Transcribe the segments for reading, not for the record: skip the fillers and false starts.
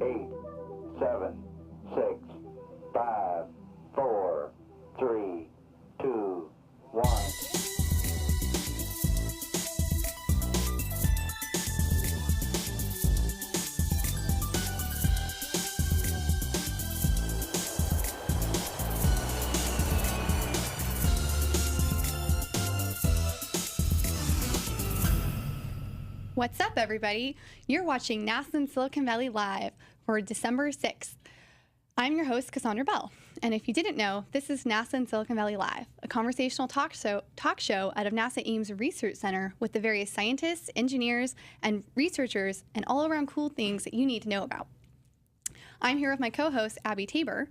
8, 7, 6, 5, 4, 3, 2, 1. What's up, everybody? You're watching NASA in Silicon Valley Live for December 6th. I'm your host, Cassandra Bell. And if you didn't know, this is NASA in Silicon Valley Live, a conversational talk show out of NASA Ames Research Center with the various scientists, engineers, and researchers and all around cool things that you need to know about. I'm here with my co-host, Abby Tabor.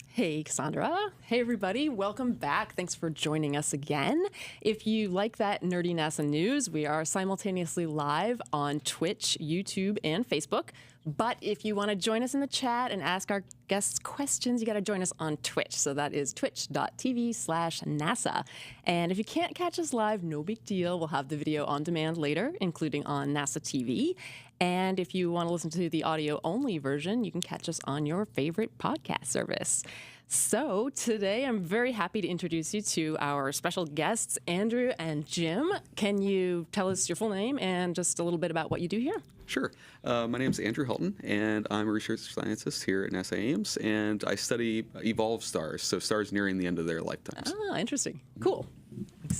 Hey, Cassandra. Hey, everybody. Welcome back. Thanks for joining us again. If you like that nerdy NASA news, we are simultaneously live on Twitch, YouTube, and Facebook. But if you want to join us in the chat and ask our guests questions, you got to join us on Twitch. So that is twitch.tv/NASA. And if you can't catch us live, no big deal. We'll have the video on demand later, including on NASA TV. And if you want to listen to the audio-only version, you can catch us on your favorite podcast service. So today, I'm very happy to introduce you to our special guests, Andrew and Jim. Can you tell us your full name and just a little bit about what you do here? Sure. My name is Andrew Helton, and I'm a research scientist here at NASA Ames, and I study evolved stars, so stars nearing the end of their lifetimes. Ah, interesting. Cool.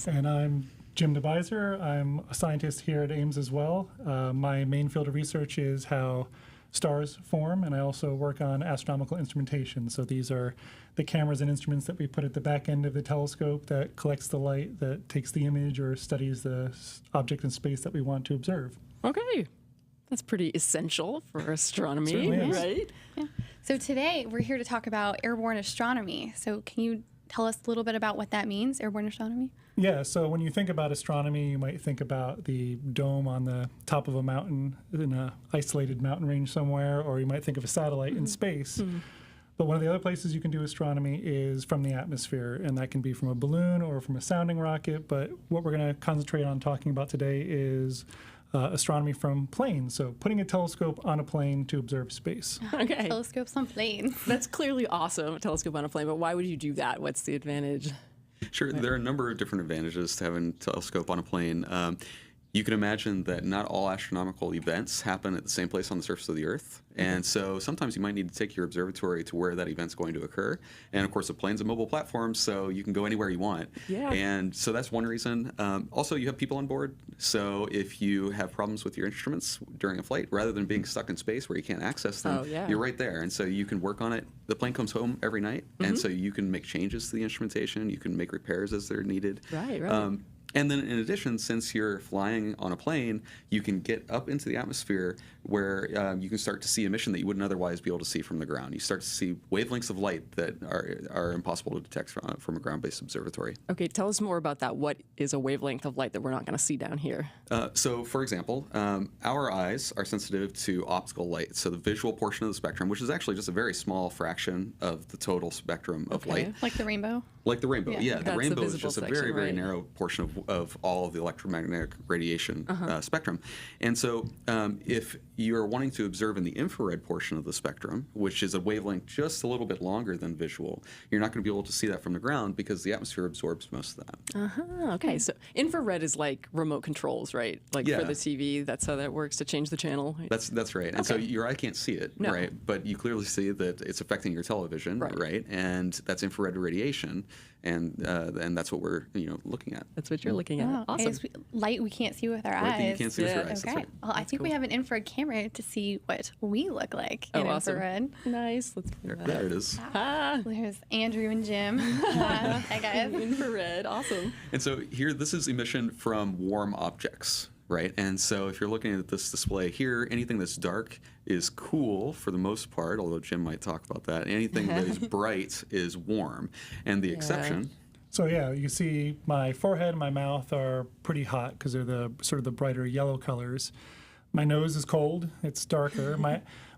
And I'm Jim DeBiser. I'm a scientist here at Ames as well. My main field of research is how stars form, and I also work on astronomical instrumentation. So these are the cameras and instruments that we put at the back end of the telescope that collects the light, that takes the image or studies the object in space that we want to observe. Okay. That's pretty essential for astronomy, Certainly is. right? Yeah. So today, we're here to talk about airborne astronomy. So can you tell us a little bit about what that means, airborne astronomy? Yeah, so when you think about astronomy, you might think about the dome on the top of a mountain in an isolated mountain range somewhere, or you might think of a satellite in space. But one of the other places you can do astronomy is from the atmosphere, and that can be from a balloon or from a sounding rocket. But what we're going to concentrate on talking about today is astronomy from planes, so putting a telescope on a plane to observe space. Okay. Telescopes on planes. That's clearly awesome, a telescope on a plane, but why would you do that? What's the advantage? Sure, there are a number of different advantages to having a telescope on a plane. You can imagine that not all astronomical events happen at the same place on the surface of the Earth. And so sometimes you might need to take your observatory to where that event's going to occur. And of course, a plane's a mobile platform, so you can go anywhere you want. Yeah. And so that's one reason. Also, you have people on board. So if you have problems with your instruments during a flight, rather than being stuck in space where you can't access them, you're right there. And so you can work on it. The plane comes home every night, and so you can make changes to the instrumentation. You can make repairs as they're needed. Right, right. And then in addition, since you're flying on a plane, you can get up into the atmosphere where you can start to see emission that you wouldn't otherwise be able to see from the ground. You start to see wavelengths of light that are impossible to detect from a ground-based observatory. Okay, tell us more about that. What is a wavelength of light that we're not going to see down here? So, for example, our eyes are sensitive to optical light, so the visual portion of the spectrum, which is actually just a very small fraction of the total spectrum of light. Like the rainbow? Like the rainbow, yeah. The That's rainbow the is visible just a section, very, very right. narrow portion of all of the electromagnetic radiation spectrum. And so if you're wanting to observe in the infrared portion of the spectrum, which is a wavelength just a little bit longer than visual, you're not going to be able to see that from the ground because the atmosphere absorbs most of that. Okay, so infrared is like remote controls, right? Like for the TV, that's how that works to change the channel. That's right. And so your eye can't see it, right? But you clearly see that it's affecting your television, right? And that's infrared radiation, and that's what we're looking at. That's what you're looking at. Oh, Awesome. Light we can't see with our Light that you eyes. can't see with your eyes. That's Okay. right. Well, I think we have an infrared camera to see what we look like in awesome. infrared. Nice. Let's bring that There up. it is. There's Andrew and Jim. Hi, guys. Infrared. Awesome. And so here, this is emission from warm objects, right? And so if you're looking at this display here, anything that's dark is cool for the most part, although Jim might talk about that. Anything that is bright is warm. And the exception... So yeah, you see my forehead and my mouth are pretty hot because they're the sort of the brighter yellow colors. My nose is cold; it's darker.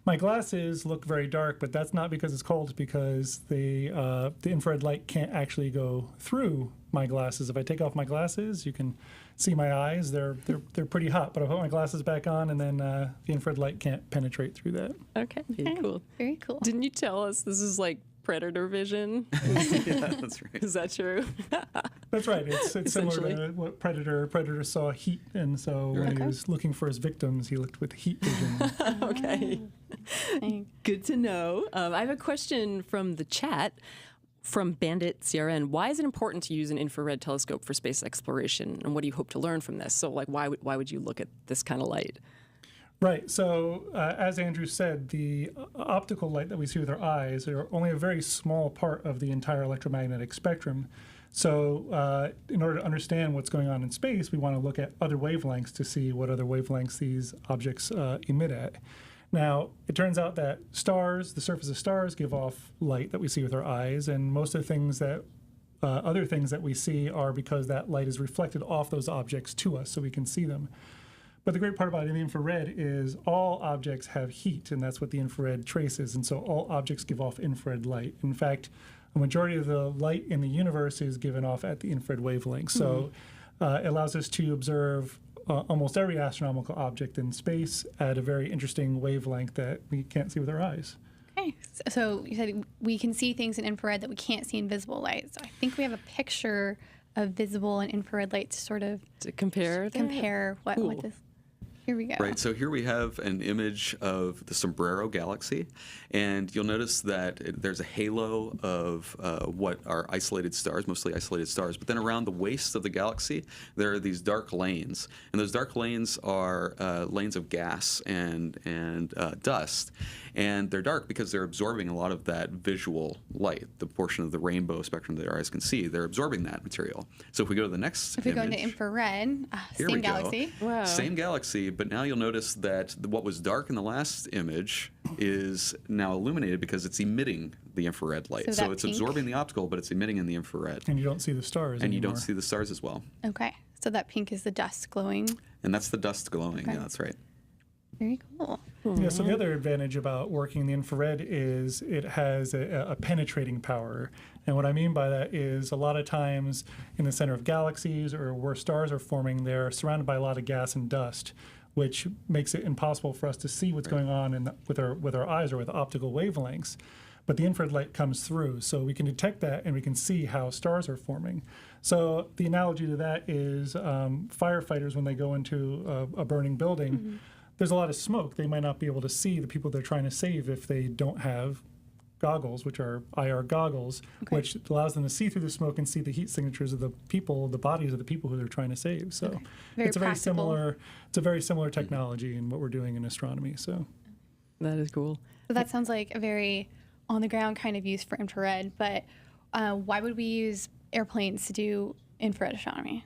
My glasses look very dark, but that's not because it's cold. It's because the infrared light can't actually go through my glasses. If I take off my glasses, you can see my eyes. They're pretty hot, but I put my glasses back on, and then the infrared light can't penetrate through that. Okay, very cool. Very cool. Didn't you tell us this is like predator vision? Yeah, that's right. Is that true? That's right. It's similar Essentially. to what Predator saw heat, and so when he was looking for his victims, he looked with heat vision. Okay. Good to know. I have a question from the chat from Bandit CRN. Why is it important to use an infrared telescope for space exploration, and what do you hope to learn from this? So, like, why would you look at this kind of light? Right. So, as Andrew said, the optical light that we see with our eyes are only a very small part of the entire electromagnetic spectrum. So, in order to understand what's going on in space, we want to look at other wavelengths to see what other wavelengths these objects emit at. Now, it turns out that stars, the surface of stars, give off light that we see with our eyes, and most of the things that other things that we see are because that light is reflected off those objects to us, so we can see them. But the great part about the infrared is all objects have heat, and that's what the infrared traces, and so all objects give off infrared light. In fact, a majority of the light in the universe is given off at the infrared wavelength. So it allows us to observe almost every astronomical object in space at a very interesting wavelength that we can't see with our eyes. Okay, so you said we can see things in infrared that we can't see in visible light. So I think we have a picture of visible and infrared light to sort of Compare what this. Here we go. Right, so here we have an image of the Sombrero Galaxy, and you'll notice that there's a halo of what are isolated stars, mostly isolated stars, but then around the waist of the galaxy, there are these dark lanes, and those dark lanes are lanes of gas and dust, and they're dark because they're absorbing a lot of that visual light, the portion of the rainbow spectrum that our eyes can see. They're absorbing that material. So if we go to the next If we image, go into infrared, here same we go. galaxy. Wow. Same galaxy, but now you'll notice that what was dark in the last image is now illuminated because it's emitting the infrared light. So So that it's pink- absorbing the optical, but it's emitting in the infrared. And you don't see the stars And you anymore. don't see the stars as well. Okay, so that pink is the dust glowing. And that's the dust glowing. Okay. Yeah, that's right. Very cool. Yeah, so the other advantage about working in the infrared is it has a penetrating power. And what I mean by that is a lot of times in the center of galaxies or where stars are forming, they're surrounded by a lot of gas and dust, which makes it impossible for us to see what's going on with our eyes or with optical wavelengths. But the infrared light comes through, so we can detect that and we can see how stars are forming. So the analogy to that is firefighters, when they go into a burning building, there's a lot of smoke. They might not be able to see the people they're trying to save if they don't have goggles, which are IR goggles, which allows them to see through the smoke and see the heat signatures of the people, the bodies of the people who they're trying to save. So Very it's a very practical. similar, technology in what we're doing in astronomy. So That is cool. So that sounds like a very on-the-ground kind of use for infrared, but why would we use airplanes to do infrared astronomy?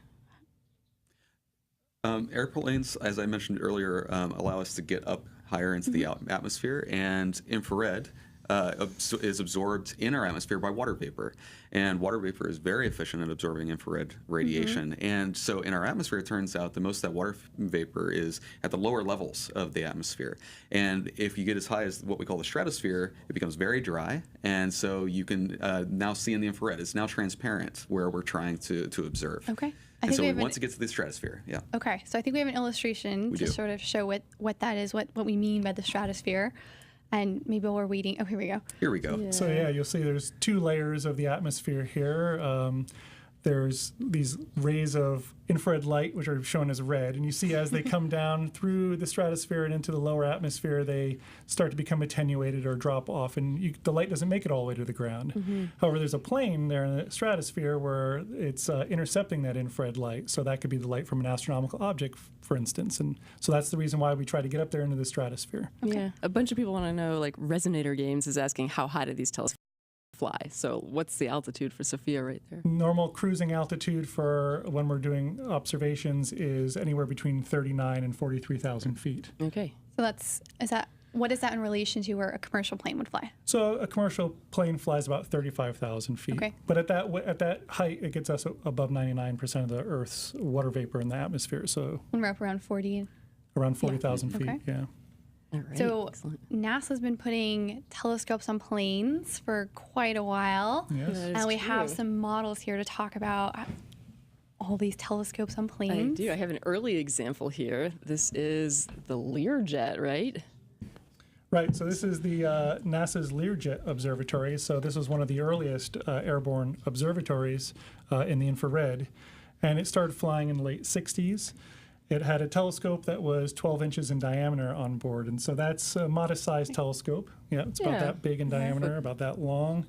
Airplanes, as I mentioned earlier, allow us to get up higher into the atmosphere, and infrared is absorbed in our atmosphere by water vapor. And water vapor is very efficient at absorbing infrared radiation. And so in our atmosphere, it turns out that most of that water vapor is at the lower levels of the atmosphere. And if you get as high as what we call the stratosphere, it becomes very dry. And so you can now see in the infrared. It's now transparent where we're trying to observe. Okay. And so we have once it gets to the stratosphere, yeah. Okay, so I think we have an illustration We to do. sort of show what that is, what we mean by the stratosphere. And maybe while we're waiting, here we go. Here we go. So yeah, you'll see there's two layers of the atmosphere here. There's these rays of infrared light, which are shown as red. And you see as they come down through the stratosphere and into the lower atmosphere, they start to become attenuated or drop off. And the light doesn't make it all the way to the ground. However, there's a plane there in the stratosphere where it's intercepting that infrared light. So that could be the light from an astronomical object, for instance. And so that's the reason why we try to get up there into the stratosphere. Yeah. A bunch of people want to know, like, Resonator Games is asking how high do these telescopes fly? So what's the altitude for SOFIA right there? Normal cruising altitude for when we're doing observations is anywhere between 39 and 43,000 feet. Okay. So what is that in relation to where a commercial plane would fly? So a commercial plane flies about 35,000 feet. Okay. But at that height, it gets us above 99% of the Earth's water vapor in the atmosphere. So When we're up around 40. around 40,000 feet, Okay. yeah. All right. So Excellent. NASA's been putting telescopes on planes for quite a while. Yes. That is And we have true. some models here to talk about all these telescopes on I planes. do. I have an early example here. This is the Learjet, right? Right, so this is the NASA's Learjet Observatory. So this was one of the earliest airborne observatories in the infrared. And it started flying in the late 60s. It had a telescope that was 12 inches in diameter on board. And so that's a modest-sized telescope. Yeah, it's about Yeah. that big in diameter, about that long.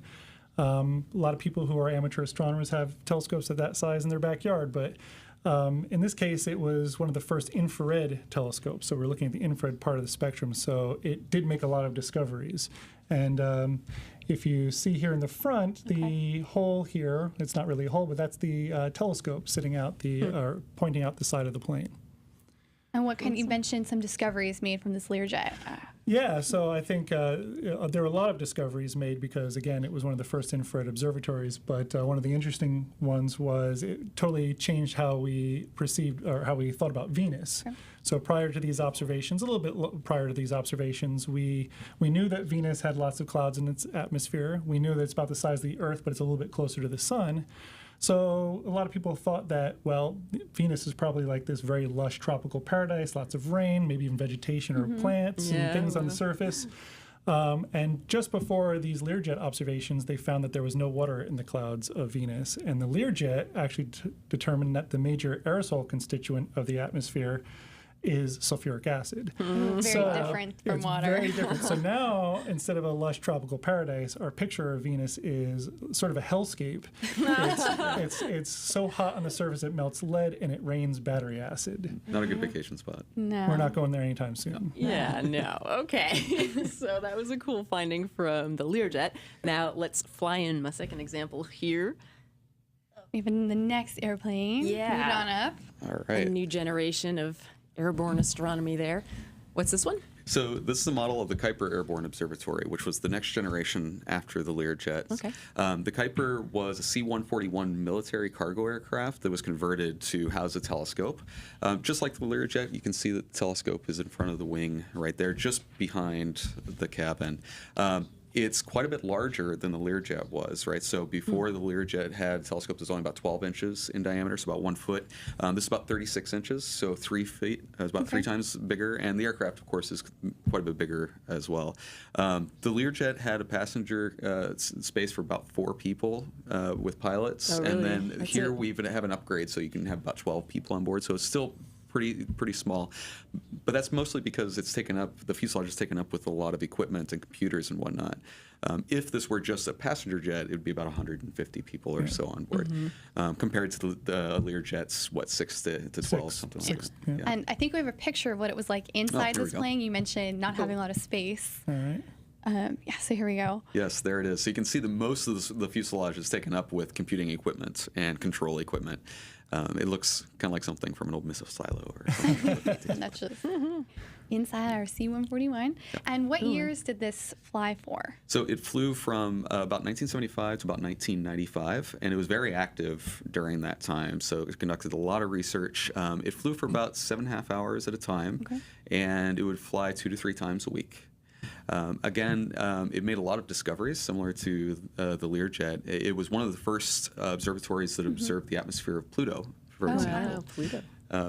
A lot of people who are amateur astronomers have telescopes of that size in their backyard, but in this case, it was one of the first infrared telescopes. So we're looking at the infrared part of the spectrum. So it did make a lot of discoveries. And if you see here in the front, the hole here, it's not really a hole, but that's the telescope sitting out or pointing out the side of the plane. And what kind? You mentioned some discoveries made from this Learjet. Yeah, so I think there were a lot of discoveries made because, again, it was one of the first infrared observatories. But one of the interesting ones was it totally changed how we perceived or how we thought about Venus. Okay. So prior to these observations, a little bit prior to these observations, we knew that Venus had lots of clouds in its atmosphere. We knew that it's about the size of the Earth, but it's a little bit closer to the sun. So a lot of people thought that, well, Venus is probably like this very lush tropical paradise, lots of rain, maybe even vegetation or plants and things on the surface. And just before these Learjet observations, they found that there was no water in the clouds of Venus. And the Learjet actually determined that the major aerosol constituent of the atmosphere is sulfuric acid. Very different from it's water. Very different. So now, instead of a lush tropical paradise, our picture of Venus is sort of a hellscape. It's so hot on the surface it melts lead and it rains battery acid. Not a good vacation spot. No. We're not going there anytime soon. Yeah, no. Okay. So that was a cool finding from the Learjet. Now let's fly in my second example here. Even the next airplane. Yeah. Move it on up. All A right. new generation of airborne astronomy there. What's this one? So this is a model of the Kuiper Airborne Observatory, which was the next generation after the Learjet. Okay. The Kuiper was a C-141 military cargo aircraft that was converted to house a telescope. Just like the Learjet, you can see that the telescope is in front of the wing right there, just behind the cabin. It's quite a bit larger than the Learjet was, right? So before the Learjet had telescopes, it was only about 12 inches in diameter, so about 1 foot. This is about 36 inches, so 3 feet. It's about 3 times bigger, and the aircraft, of course, is quite a bit bigger as well. The Learjet had a passenger space for about 4 people with pilots, Oh, and really? then That's here it? we even have an upgrade, so you can have about 12 people on board. So it's still pretty small, but that's mostly because it's taken up, the fuselage is taken up with a lot of equipment and computers and whatnot. If this were just a passenger jet, it would be about 150 people or so on board, compared to the Learjet's, 6 to 12, something like that. yeah. Yeah. And I think we have a picture of what it was like inside there we this go. plane. You mentioned not having a lot of space. All right. Yeah, so here we go. Yes, there it is. So you can see that most of the fuselage is taken up with computing equipment and control equipment. It looks kind of like something from an old missile silo or something. And that's just inside our C-141. And what years did this fly for? So it flew from about 1975 to about 1995, and it was very active during that time. So it conducted a lot of research. It flew for about 7.5 hours at a time, and it would fly 2 to 3 times a week. It made a lot of discoveries similar to the Learjet. It was one of the first observatories that observed the atmosphere of Pluto, for example. Wow, Pluto.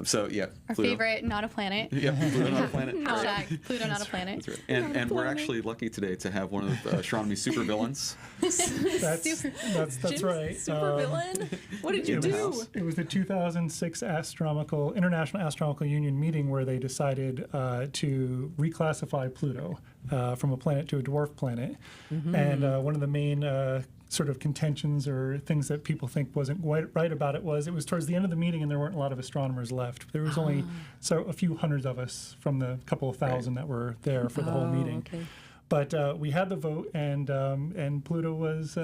So yeah, Our Pluto. favorite, not a planet. Yeah, Pluto, not a planet. Hashtag Pluto, not a planet. That's right. And we're actually lucky today to have one of astronomy's supervillains. That's right. Super villain. What did you do? It was the 2006 International Astronomical Union meeting where they decided to reclassify Pluto from a planet to a dwarf planet. And one of the main sort of contentions or things that people think wasn't quite right about it was towards the end of the meeting and there weren't a lot of astronomers left. There was only a few hundreds of us from the couple of thousand that were there for the whole meeting. Okay. But we had the vote, and Pluto was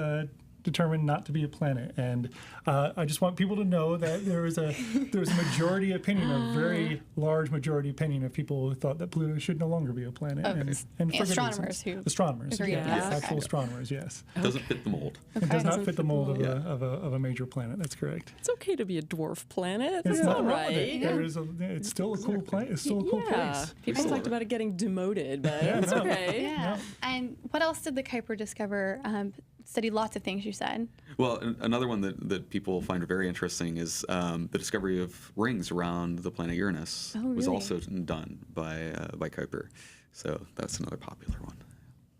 determined not to be a planet. And I just want people to know that there was a majority opinion, a very large majority opinion of people who thought that Pluto should no longer be a planet. And for good astronomers reasons. who Astronomers, agree with yes, that. actual Okay. astronomers, yes. Doesn't fit the mold. It does not Doesn't fit the mold of, Yeah. of a major planet. That's correct. It's okay to be a dwarf planet. It's That's not all wrong with right. it. It's still a cool planet. It's still a cool place. People talked about it getting demoted, but Yeah, it's no. okay. Yeah. And what else did the Kuiper discover? Studied lots of things, you said. Well, another one that people find very interesting is the discovery of rings around the planet Uranus Oh, was really? also done by Kuiper. So that's another popular one.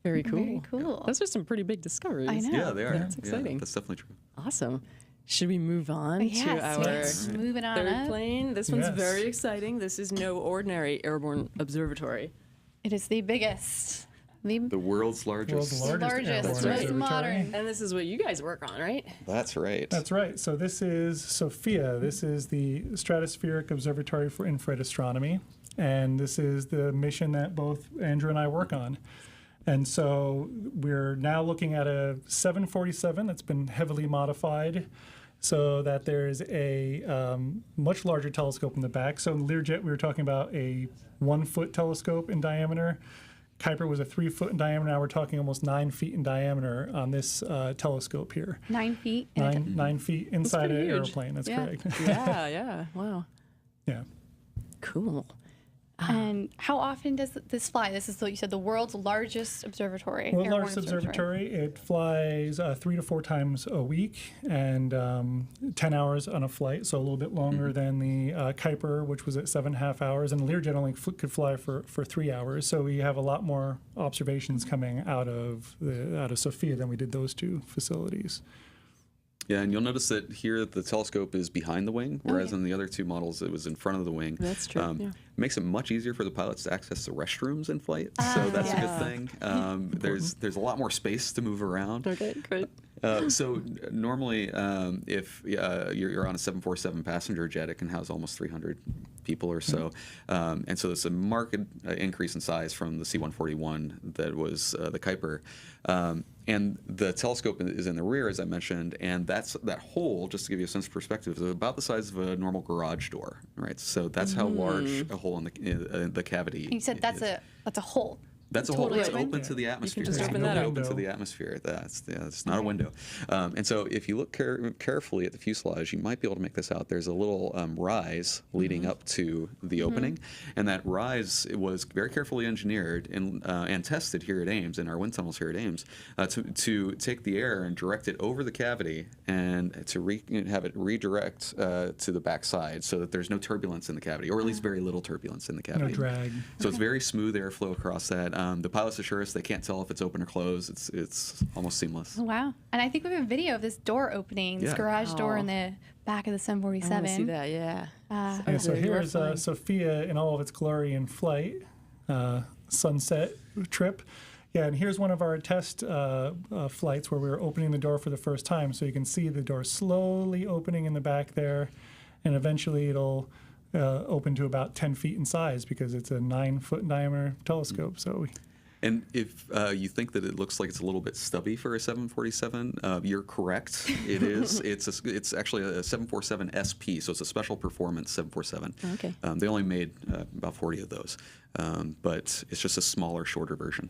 Very cool. Very cool. Those are some pretty big discoveries. I know. Yeah, they are. That's Yeah, exciting. that's definitely true. Awesome. Should we move on to our Yes. Moving on third up. plane? This one's Yes. very exciting. This is no ordinary airborne observatory. It is the biggest, the The world's largest. largest, airborne most observatory. modern. And this is what you guys work on, right? That's right. That's right. So this is SOFIA. This is the Stratospheric Observatory for Infrared Astronomy. And this is the mission that both Andrew and I work on. And so we're now looking at a 747 that's been heavily modified so that there's a much larger telescope in the back. So in Learjet, we were talking about a 1-foot telescope in diameter. Kuiper was a 3-foot in diameter. Now we're talking almost 9 feet in diameter on this telescope here. 9 feet. 9 feet inside an pretty huge. airplane. That's Yeah. correct. Yeah. Wow. Yeah. Cool. And how often does this fly? This is, you said, the world's largest observatory. Well, airborne largest observatory, it flies 3 to 4 times a week and 10 hours on a flight, so a little bit longer than the Kuiper, which was at 7.5 hours, and Learjet only could fly for 3 hours. So we have a lot more observations coming out of SOFIA than we did those two facilities. Yeah, and you'll notice that here the telescope is behind the wing, whereas in the other two models it was in front of the wing. That's true, yeah. Makes it much easier for the pilots to access the restrooms in flight, so that's a yes. good thing. There's a lot more space to move around. Okay, great. So normally, if you're on a 747 passenger jet, it can house almost 300 people or so, and so it's a marked increase in size from the C-141 that was the Kuiper. And the telescope is in the rear, as I mentioned, and that hole, just to give you a sense of perspective, is about the size of a normal garage door, right? So that's how large a hole in the cavity. And you said that's is. a hole. That's a hole Totally that's open? open to the atmosphere. just It's open that open up. to the atmosphere. It's not a window. And so if you look carefully at the fuselage, you might be able to make this out. There's a little rise leading up to the opening, and that rise was very carefully engineered and tested here at Ames, in our wind tunnels here at Ames, to take the air and direct it over the cavity and to have it redirect to the backside so that there's no turbulence in the cavity, or at least very little turbulence in the cavity. No drag. So it's very smooth airflow across that. The pilots assure us they can't tell if it's open or closed. It's almost seamless. Oh, wow. And I think we have a video of this door opening, this Yeah. garage door Oh. in the back of the I 747. want to see that, yeah. Yeah, so you are here's flying. SOFIA in all of its glory in flight, sunset trip. Yeah, and here's one of our test flights where we were opening the door for the first time. So you can see the door slowly opening in the back there, and eventually it'll open to about 10 feet in size because it's a 9-foot diameter telescope. So And if you think that it looks like it's a little bit stubby for a 747, you're correct. It is. It's actually a 747 SP, so it's a special performance 747. Okay. They only made about 40 of those, but it's just a smaller, shorter version.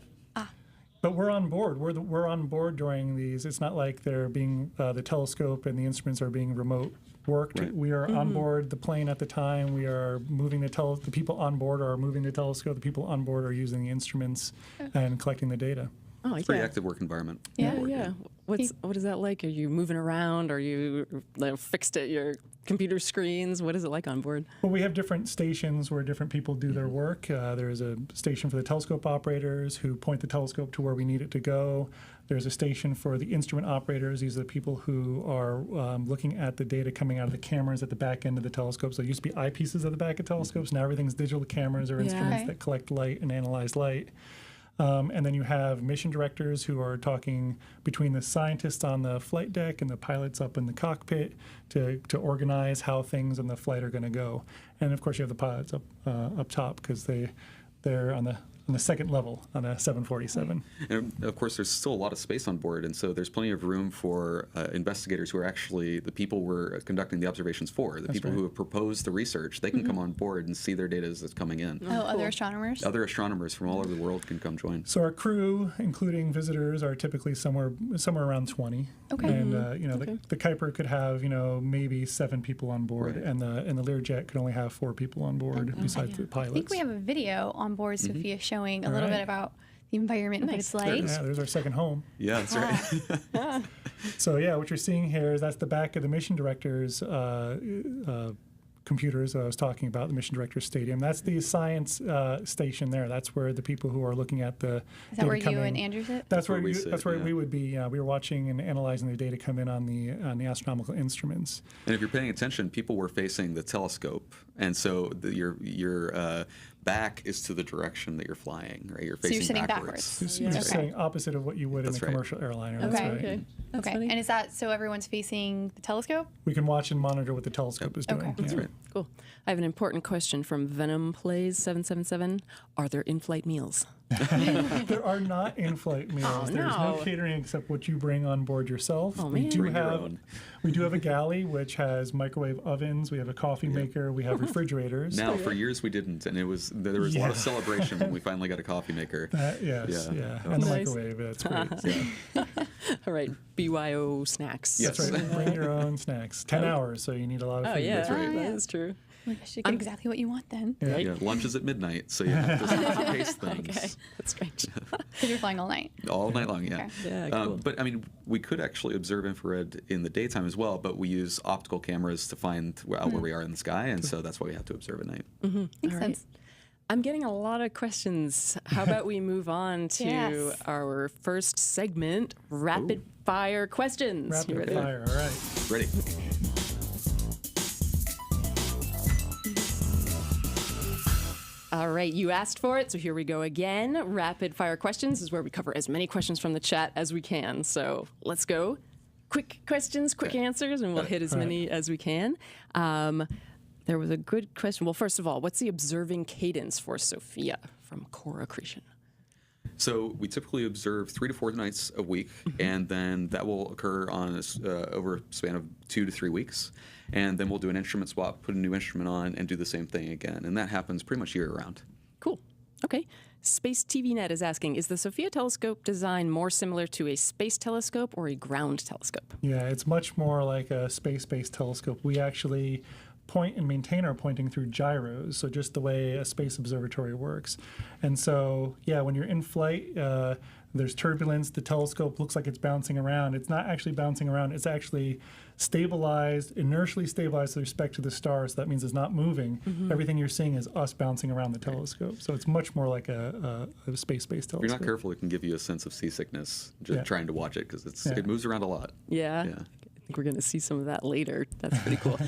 But we're on board. We're on board during these. It's not like they're being the telescope and the instruments are being remote worked. Right. We are on board the plane at the time. We are moving the people on board are moving the telescope. The people on board are using the instruments and collecting the data. Oh, It's a pretty yeah. active work environment. Yeah, on board, Yeah. What is that like? Are you moving around? Are you fixed at your computer screens? What is it like on board? Well, we have different stations where different people do their work. There's a station for the telescope operators who point the telescope to where we need it to go. There's a station for the instrument operators. These are the people who are looking at the data coming out of the cameras at the back end of the telescopes. There used to be eyepieces at the back of telescopes. Now everything's digital cameras or instruments Okay. that collect light and analyze light. And then you have mission directors who are talking between the scientists on the flight deck and the pilots up in the cockpit to organize how things in the flight are going to go. And of course, you have the pilots up top because they're on on the second level on a 747. And of course, there's still a lot of space on board, and so there's plenty of room for investigators who are actually the people we're conducting the observations for, the people who have proposed the research. They can come on board and see their data as it's coming in. Oh, other astronomers? Other astronomers from all over the world can come join. So our crew, including visitors, are typically somewhere around 20. Okay. And the Kuiper could have maybe 7 people on board, Right. and the Learjet could only have 4 people on board besides the pilots. I think we have a video on board, Sophia, showing a little bit about the environment and what it's like. Yeah, there's our second home. Yeah, that's right. So yeah, what you're seeing here is that's the back of the mission director's computers that I was talking about, the mission director's stadium. That's the science station there. That's where the people who are looking at the Is that where data you come and in. Andrew sit? That's where we sit, that's where yeah. we would be. We were watching and analyzing the data come in on the astronomical instruments. And if you're paying attention, people were facing the telescope, and so your back is to the direction that you're flying, right? You're So you're facing sitting backwards. backwards. You're Okay. saying opposite of what you would That's in a right. commercial airliner. Okay. That's right. Okay. That's Okay. funny. And is that so everyone's facing the telescope? We can watch and monitor what the telescope is doing. Okay. That's Yeah. right. Cool. I have an important question from Venom Plays 777. Are there in-flight meals? There are not in-flight meals. There's no no. catering except what you bring on board yourself. Oh, we man. do Bring your have own. we do have a galley which has microwave ovens. We have a coffee maker. We have refrigerators. Now, for years we didn't, and there was a lot of Yeah. celebration when we finally got a coffee maker. Yes, Yeah. yeah, and the Nice. microwave. That's great. Yeah. All right. BYO snacks. Yes. That's right. Bring your own snacks. 10 hours, so you need a lot of Oh, food. yeah. That's right. That is true. Oh my gosh, you get exactly what you want then. Yeah. Right? Yeah, lunch is at midnight, so you have to pace things Okay. That's great. Because you're flying all night. all night long. Yeah. Okay. Yeah, cool. But I mean, we could actually observe infrared in the daytime as well, but we use optical cameras to find where we are in the sky, and so that's why we have to observe at night. Makes All right. sense. I'm getting a lot of questions. How about we move on to Yes. our first segment, rapid fire questions. You Rapid ready? fire. All right. Ready? All right, you asked for it, so here we go again. Rapid fire questions is where we cover as many questions from the chat as we can. So let's go. Quick questions, quick answers, and we'll hit as many as we can. There was a good question. Well, first of all, what's the observing cadence for Sophia from Cora Accretion? So we typically observe 3 to 4 nights a week, and then that will occur on over a span of 2 to 3 weeks. And then we'll do an instrument swap, put a new instrument on, and do the same thing again. And that happens pretty much year-round. Cool. Okay. Space TV Net is asking, is the Sophia telescope design more similar to a space telescope or a ground telescope? Yeah, it's much more like a space-based telescope. We actually point and maintain our pointing through gyros, so just the way a space observatory works. And so, yeah, when you're in flight, there's turbulence. The telescope looks like it's bouncing around. It's not actually bouncing around. It's actually stabilized, inertially stabilized with respect to the stars. So that means it's not moving. Everything you're seeing is us bouncing around the telescope. So it's much more like a space-based If you're telescope. not careful, it can give you a sense of seasickness just Yeah. trying to watch it because Yeah. it moves around a lot. Yeah. Yeah. I think we're going to see some of that later. That's pretty cool.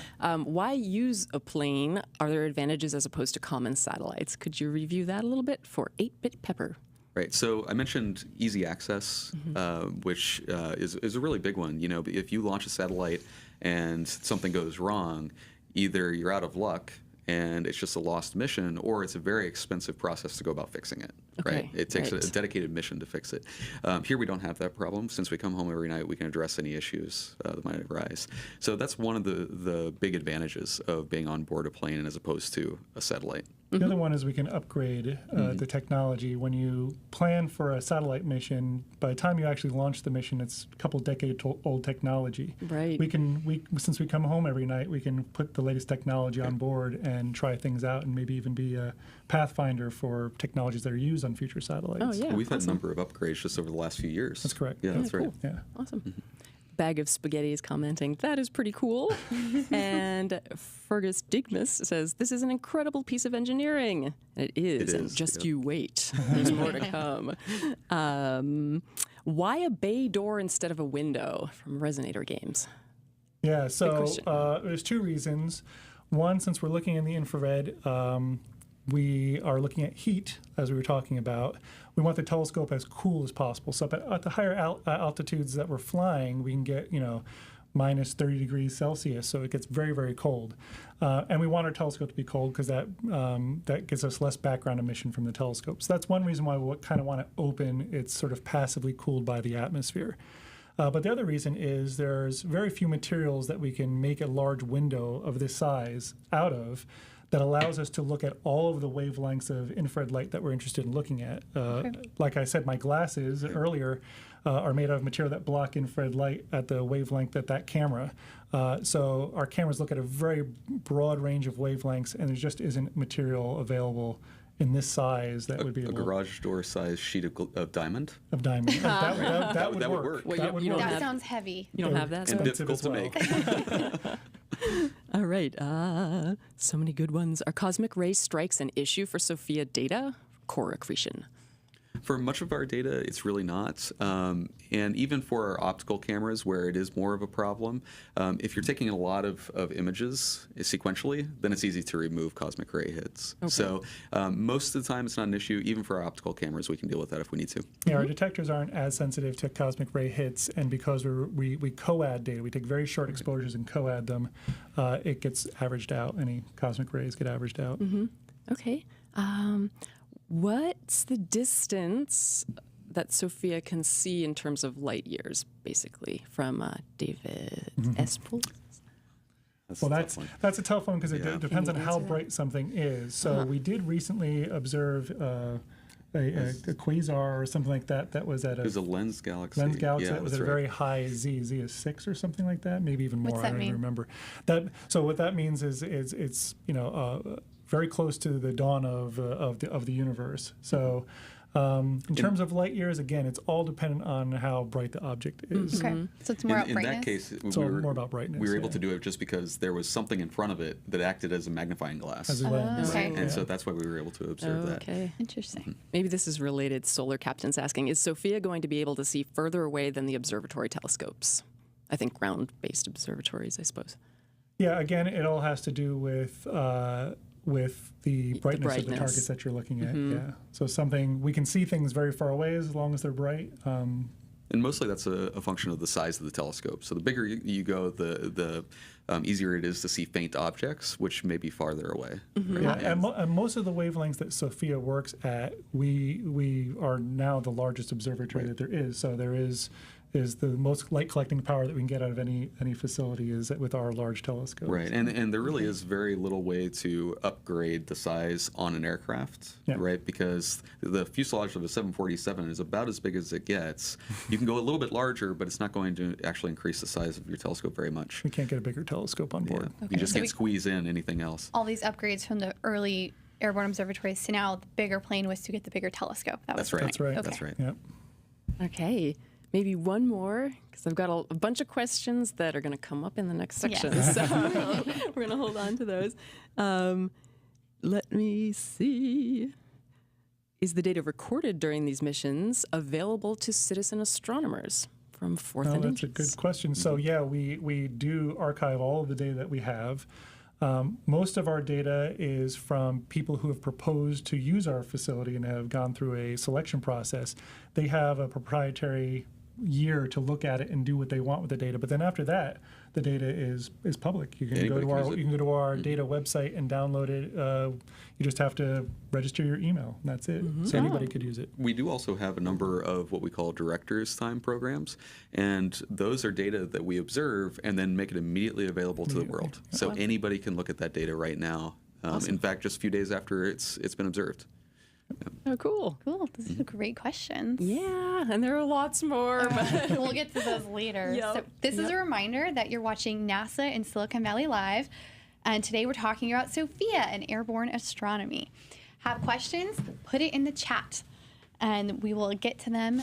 Why use a plane? Are there advantages as opposed to common satellites? Could you review that a little bit for 8-Bit Pepper? Right. So I mentioned easy access, which is a really big one. You know, if you launch a satellite and something goes wrong, either you're out of luck and it's just a lost mission, or it's a very expensive process to go about fixing it. Okay, Right. It takes right. a dedicated mission to fix it. Here we don't have that problem. Since we come home every night, we can address any issues that might arise. So that's one of the big advantages of being on board a plane as opposed to a satellite. The other one is we can upgrade the technology. When you plan for a satellite mission, by the time you actually launch the mission, it's a couple decade-old technology. Right. Since we come home every night, we can put the latest technology on board and try things out, and maybe even be a pathfinder for technologies that are used on future satellites. Oh, yeah. We've had a number of upgrades just over the last few years. That's correct. Yeah, that's right. cool. Yeah. Awesome. Bag of Spaghetti is commenting, that is pretty cool. And Fergus Digmus says, this is an incredible piece of engineering. And it is, and is, just yeah. you wait. There's more to come. Why a bay door instead of a window from Resonator Games? Yeah, so question. there's 2 reasons. One, since we're looking in the infrared, we are looking at heat, as we were talking about. We want the telescope as cool as possible. So at the higher altitudes that we're flying, we can get, minus 30 degrees Celsius, so it gets very, very cold. And we want our telescope to be cold because that gives us less background emission from the telescope. So that's one reason why we kind of want to open. It's sort of passively cooled by the atmosphere. But the other reason is there's very few materials that we can make a large window of this size out of that allows us to look at all of the wavelengths of infrared light that we're interested in looking at. Like I said, my glasses earlier are made of material that block infrared light at the wavelength that camera. So our cameras look at a very broad range of wavelengths, and there just isn't material available in this size that would be a garage door size sheet of diamond. Of diamond. That would work. Well, That would work. That sounds heavy. You don't have that? And Expensive difficult to as well. make. All right. So many good ones. Are cosmic ray strikes an issue for SOFIA data? Core accretion. For much of our data, it's really not. And even for our optical cameras, where it is more of a problem, if you're taking a lot of images sequentially, then it's easy to remove cosmic ray hits. Okay. So most of the time, it's not an issue. Even for our optical cameras, we can deal with that if we need to. Yeah, our detectors aren't as sensitive to cosmic ray hits, and because we co-add data, we take very short exposures and co-add them, it gets averaged out. Any cosmic rays get averaged out. Mm-hmm. Okay. What's the distance that SOFIA can see in terms of light years, basically, from David Espel? Well, that's a tough one because it depends on how bright something is. So we did recently observe a quasar or something like that was at it was a lens galaxy. Lens galaxy yeah, that was at a very high Z. Z is 6 or something like that, maybe even more. What's that I don't even mean? remember. So what that means is it's very close to the dawn of the universe. So in terms of light years, again, it's all dependent on how bright the object is. Okay, so it's more about in brightness. that case, More about brightness. we were able yeah. to do it just because there was something in front of it that acted as a magnifying glass. As a lens. Okay. And so that's why we were able to observe that. Okay. Interesting. Maybe this is related. Solar Captain's asking, is SOFIA going to be able to see further away than the observatory telescopes? I think ground-based observatories, I suppose. Yeah, again, it all has to do with the brightness of the targets that you're looking at. Yeah. So we can see things very far away as long as they're bright. And mostly that's a function of the size of the telescope. So the bigger you go, the easier it is to see faint objects, which may be farther away. Right? Yeah, and most of the wavelengths that SOFIA works at, we are now the largest observatory that there is. So there is the most light collecting power that we can get out of any facility is with our large telescopes. Right, and there really is very little way to upgrade the size on an aircraft, right? Because the fuselage of a 747 is about as big as it gets. You can go a little bit larger, but it's not going to actually increase the size of your telescope very much. We can't get a bigger telescope on board. You just can't squeeze in anything else. All these upgrades from the early airborne observatories to now, the bigger plane was to get the bigger telescope. That's right. That's right. Okay. That's right. Yep. Okay. Maybe one more, because I've got a bunch of questions that are going to come up in the next section. Yes. So we're going to hold on to those. Let me see. Is the data recorded during these missions available to citizen astronomers from Fourth and That's a Inches? good question. So yeah, we do archive all of the data that we have. Most of our data is from people who have proposed to use our facility and have gone through a selection process. They have a proprietary year to look at it and do what they want with the data. But then after that, the data is public. You can go to our data website and download it. You just have to register your email, and that's it. So anybody could use it. We do also have a number of what we call director's time programs, and those are data that we observe and then make it immediately available to the world. So anybody can look at that data right now. In fact, just a few days after it's been observed. Oh, cool. Cool. These are great questions. Yeah, and there are lots more. But We'll get to those later. Yep. So this is a reminder that you're watching NASA in Silicon Valley Live. And today we're talking about SOFIA and airborne astronomy. Have questions? Put it in the chat. And we will get to them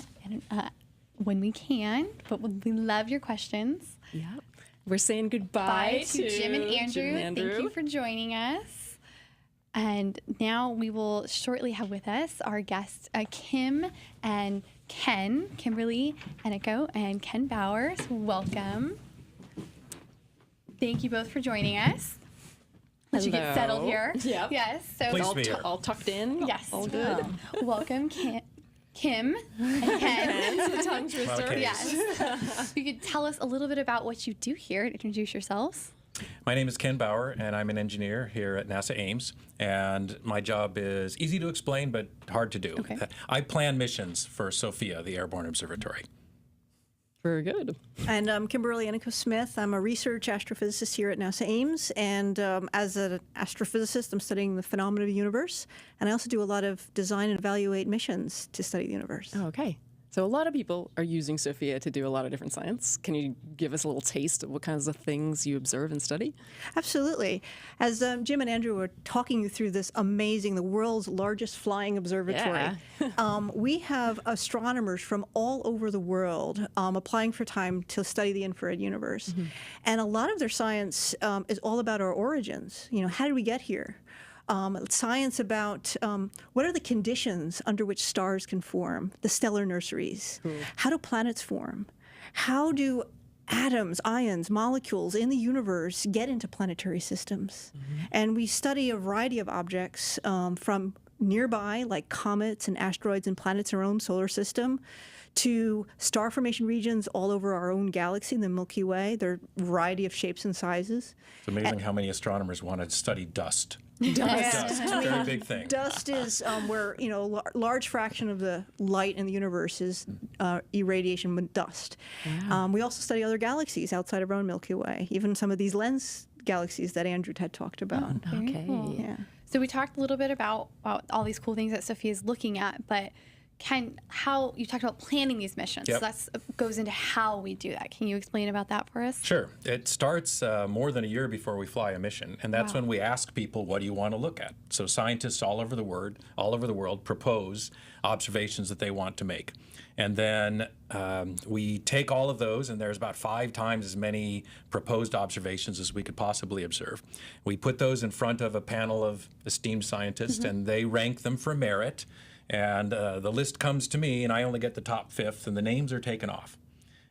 when we can. But we love your questions. Yep. We're saying goodbye Bye to Jim and Andrew. Jim and Andrew. Thank you for joining us. And now we will shortly have with us our guests, Kim and Ken, Kimberly Eniko and Ken Bowers. Welcome. Thank you both for joining us. Let you get settled here. Yep. Yes. So Please be here. all tucked in. Yes. All good. Welcome, Kim and Ken. That's the tongue twister. Okay. Yes. You could tell us a little bit about what you do here. Introduce yourselves. My name is Ken Bauer, and I'm an engineer here at NASA Ames. And my job is easy to explain, but hard to do. Okay. I plan missions for SOFIA, the airborne observatory. Very good. And I'm Kimberly Ennico-Smith. I'm a research astrophysicist here at NASA Ames. And as an astrophysicist, I'm studying the phenomena of the universe. And I also do a lot of design and evaluate missions to study the universe. Okay. So a lot of people are using SOFIA to do a lot of different science. Can you give us a little taste of what kinds of things you observe and study? Absolutely. As Jim and Andrew were talking you through this amazing, the world's largest flying observatory, we have astronomers from all over the world applying for time to study the infrared universe. And a lot of their science is all about our origins. You know, how did we get here? Science about what are the conditions under which stars can form, the stellar nurseries. How do planets form? How do atoms, ions, molecules in the universe get into planetary systems? And we study a variety of objects from nearby, like comets and asteroids and planets in our own solar system, to star formation regions all over our own galaxy, the Milky Way. There are a variety of shapes and sizes. It's amazing how many astronomers want to study dust. Dust. It's a very big thing. Dust is where, you know, a large fraction of the light in the universe is irradiation with dust. We also study other galaxies outside of our own Milky Way, even some of these lens galaxies that Andrew had talked about. Okay. Cool. Yeah. So we talked a little bit about all these cool things that SOFIA is looking at, but how you talked about planning these missions. Yep. So that goes into how we do that. Can you explain about that for us? Sure. It starts more than a year before we fly a mission, and that's when we ask people, what do you want to look at? So scientists all over the world propose observations that they want to make. And then we take all of those, and there's about 5 times as many proposed observations as we could possibly observe. We put those in front of a panel of esteemed scientists, and they rank them for merit. And the list comes to me, and I only get the top 5th, and the names are taken off.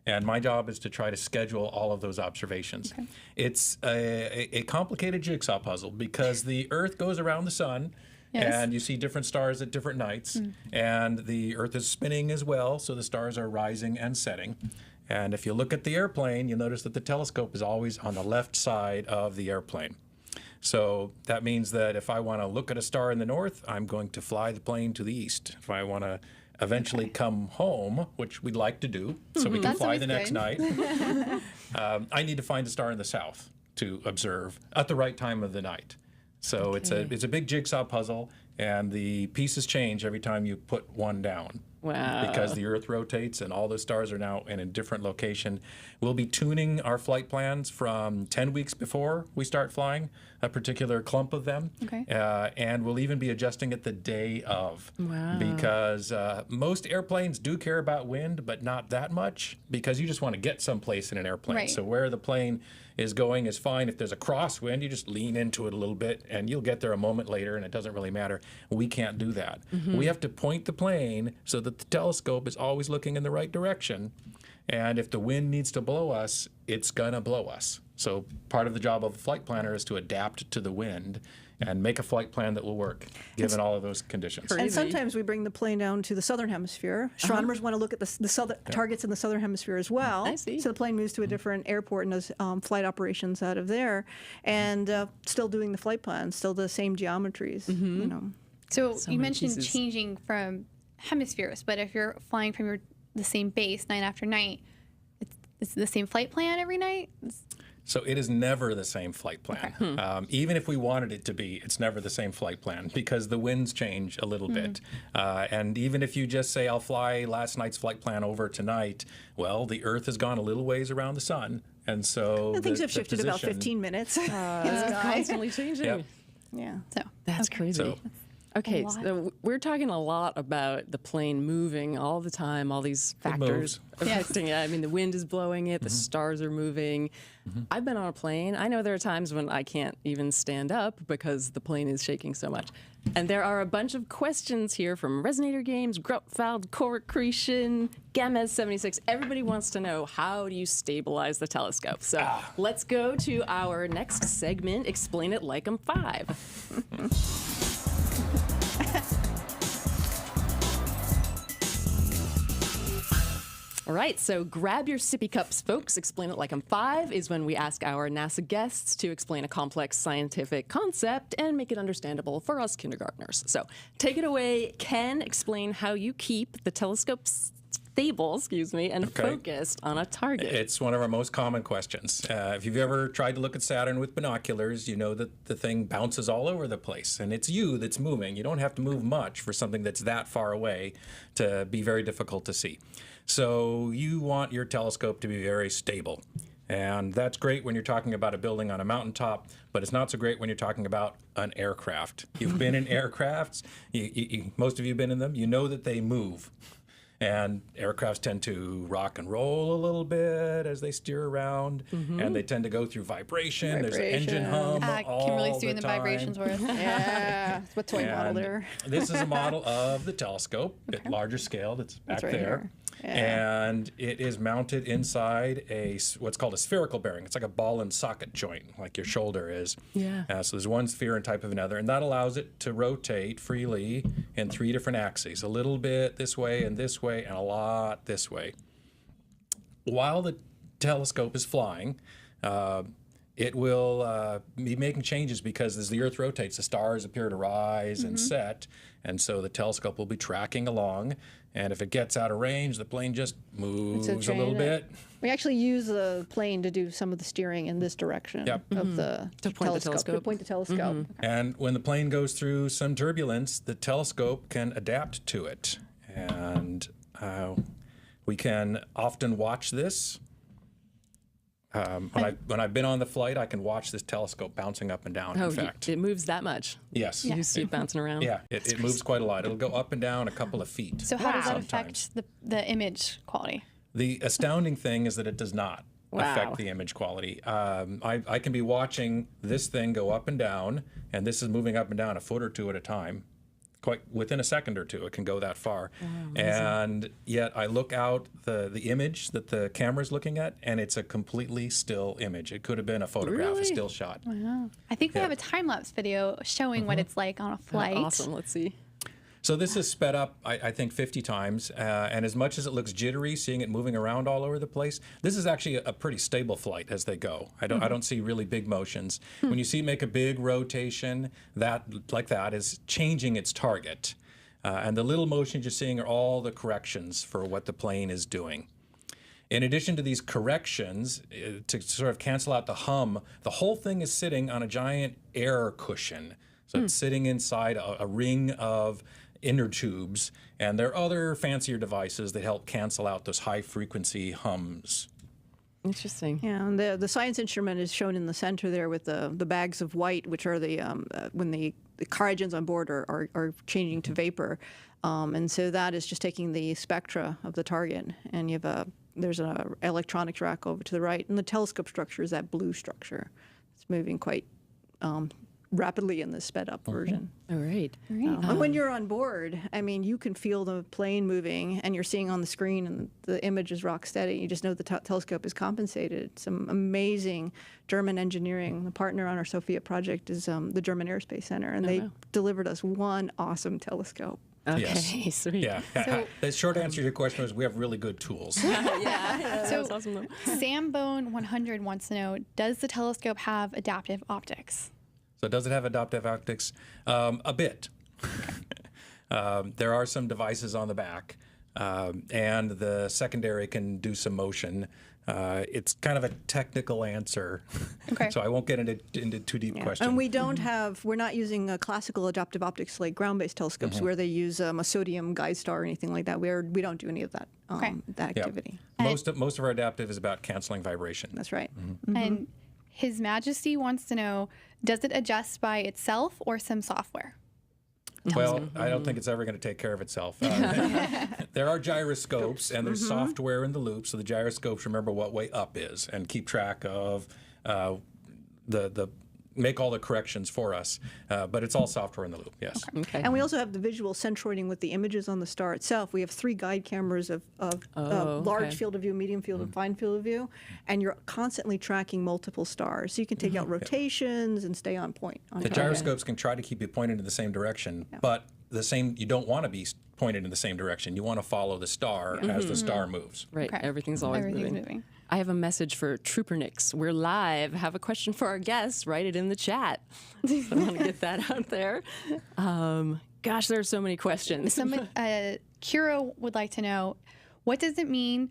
And my job is to try to schedule all of those observations. Okay. It's a complicated jigsaw puzzle because the Earth goes around the sun, and you see different stars at different nights, and the Earth is spinning as well, so the stars are rising and setting. And if you look at the airplane, you'll notice that the telescope is always on the left side of the airplane. So that means that if I want to look at a star in the north, I'm going to fly the plane to the east. If I want to eventually come home, which we'd like to do, so we can fly the next night, I need to find a star in the south to observe at the right time of the night. So it's a big jigsaw puzzle, and the pieces change every time you put one down. Wow. Because the Earth rotates and all the stars are now in a different location. We'll be tuning our flight plans from 10 weeks before we start flying, a particular clump of them. Okay. And we'll even be adjusting it the day of. Wow. Because most airplanes do care about wind, but not that much, because you just want to get someplace in an airplane. Right. So where the plane is going is fine. If there's a crosswind, you just lean into it a little bit, and you'll get there a moment later, and it doesn't really matter. We can't do that. We have to point the plane so that the telescope is always looking in the right direction. And if the wind needs to blow us, it's going to blow us. So part of the job of a flight planner is to adapt to the wind and make a flight plan that will work, given all of those conditions. And sometimes we bring the plane down to the southern hemisphere. Astronomers want to look at the southern targets in the southern hemisphere as well. I see. So the plane moves to a different airport and does flight operations out of there, and still doing the flight plan, still the same geometries. You know. So you many mentioned pieces. changing from hemispheres, but if you're flying from the same base night after night, it's the same flight plan every night? So it is never the same flight plan. Even if we wanted it to be, it's never the same flight plan because the winds change a little bit. And even if you just say, I'll fly last night's flight plan over tonight, well, the Earth has gone a little ways around the sun. And so And things have the shifted about position- 15 minutes. in the It's sky. constantly changing. Yep. Yeah. So That's crazy. So- Okay, lot. so we're talking a lot about the plane moving all the time, all these factors affecting it. I mean, the wind is blowing it, the stars are moving. I've been on a plane. I know there are times when I can't even stand up because the plane is shaking so much. And there are a bunch of questions here from Resonator Games, Grutfeld, Core Accretion, Gamez 76. Everybody wants to know, how do you stabilize the telescope? So let's go to our next segment, Explain It Like I'm 5. All right, so grab your sippy cups, folks. Explain It Like I'm 5 is when we ask our NASA guests to explain a complex scientific concept and make it understandable for us kindergartners. So take it away, Ken. Explain how you keep the telescope stable, and focused on a target. It's one of our most common questions. If you've ever tried to look at Saturn with binoculars, you know that the thing bounces all over the place, and it's you that's moving. You don't have to move much for something that's that far away to be very difficult to see. So you want your telescope to be very stable. And that's great when you're talking about a building on a mountaintop, but it's not so great when you're talking about an aircraft. You've been in aircrafts, most of you have been in them, you know that they move. And aircrafts tend to rock and roll a little bit as they steer around, and they tend to go through vibration. There's an engine hum all Kimberly's the doing the time. vibrations for us. Yeah, that's what toy model there. This is a model of the telescope at larger scale that's back right there. here. Yeah. And it is mounted inside what's called a spherical bearing. It's like a ball and socket joint, like your shoulder is. Yeah. So there's one sphere and type of another, and that allows it to rotate freely in 3 different axes. A little bit this way, and a lot this way. While the telescope is flying, it will be making changes because as the Earth rotates, the stars appear to rise and set, and so the telescope will be tracking along. And if it gets out of range, the plane just moves a little bit. We actually use the plane to do some of the steering in this direction of the To point the telescope. To point the telescope. And when the plane goes through some turbulence, the telescope can adapt to it. And we can often watch this. When I've been on the flight, I can watch this telescope bouncing up and down, in fact. It moves that much. Yes. You see it bouncing around. Yeah, it moves quite a lot. It'll go up and down a couple of feet. So how does that sometimes. affect the image quality? The astounding thing is that it does not affect the image quality. I can be watching this thing go up and down, and this is moving up and down a foot or two at a time. Quite within a second or two, it can go that far. And yet I look out the image that the camera's looking at, and it's a completely still image. It could have been a photograph, a still shot. Wow. I think we have a time-lapse video showing what it's like on a flight. Awesome. Let's see. So this is sped up, I think, 50 times. And as much as it looks jittery, seeing it moving around all over the place, this is actually a pretty stable flight as they go. I don't see really big motions. When you see it make a big rotation, like that is changing its target. And the little motions you're seeing are all the corrections for what the plane is doing. In addition to these corrections, to sort of cancel out the hum, the whole thing is sitting on a giant air cushion. So it's sitting inside a ring of inner tubes, and there are other fancier devices that help cancel out those high-frequency hums. Interesting. Yeah, and the science instrument is shown in the center there with the bags of white, which are when the cryogens on board are changing to vapor. And so that is just taking the spectra of the target, and there's an electronics rack over to the right, and the telescope structure is that blue structure. It's moving quite rapidly in the sped up version. All right. And when you're on board, I mean, you can feel the plane moving, and you're seeing on the screen, and the image is rock steady. You just know the telescope is compensated. Some amazing German engineering. The partner on our SOFIA project is the German Aerospace Center, and they delivered us one awesome telescope. Okay, Yes. sweet. Yeah. So- The short answer to your question is we have really good tools. Yeah, So that's awesome though. Sambone 100 wants to know, does the telescope have adaptive optics? So does it have adaptive optics? A bit. There are some devices on the back, and the secondary can do some motion. It's kind of a technical answer, Okay. so I won't get into too deep questions. And we don't we're not using classical adaptive optics like ground-based telescopes where they use a sodium guide star or anything like that. We don't do any of that, that activity. Most of our adaptive is about canceling vibration. That's right. And His Majesty wants to know, does it adjust by itself or some software? Well, I don't think it's ever going to take care of itself. There are gyroscopes, and there's software in the loop, so the gyroscopes remember what way up is and keep track of make all the corrections for us. But it's all software in the loop, yes. Okay. And we also have the visual centroiding with the images on the star itself. We have 3 guide cameras of large field of view, medium field, and fine field of view, and you're constantly tracking multiple stars. So you can take out rotations and stay on point. The gyroscopes can try to keep you pointed in the same direction, but you don't want to be pointed in the same direction. You want to follow the star as the star moves. Right. Okay. Everything's always moving. I have a message for Troopernix. We're live. Have a question for our guests. Write it in the chat. So I want to get that out there. Gosh, there are so many questions. Somebody, Kira would like to know, what does it mean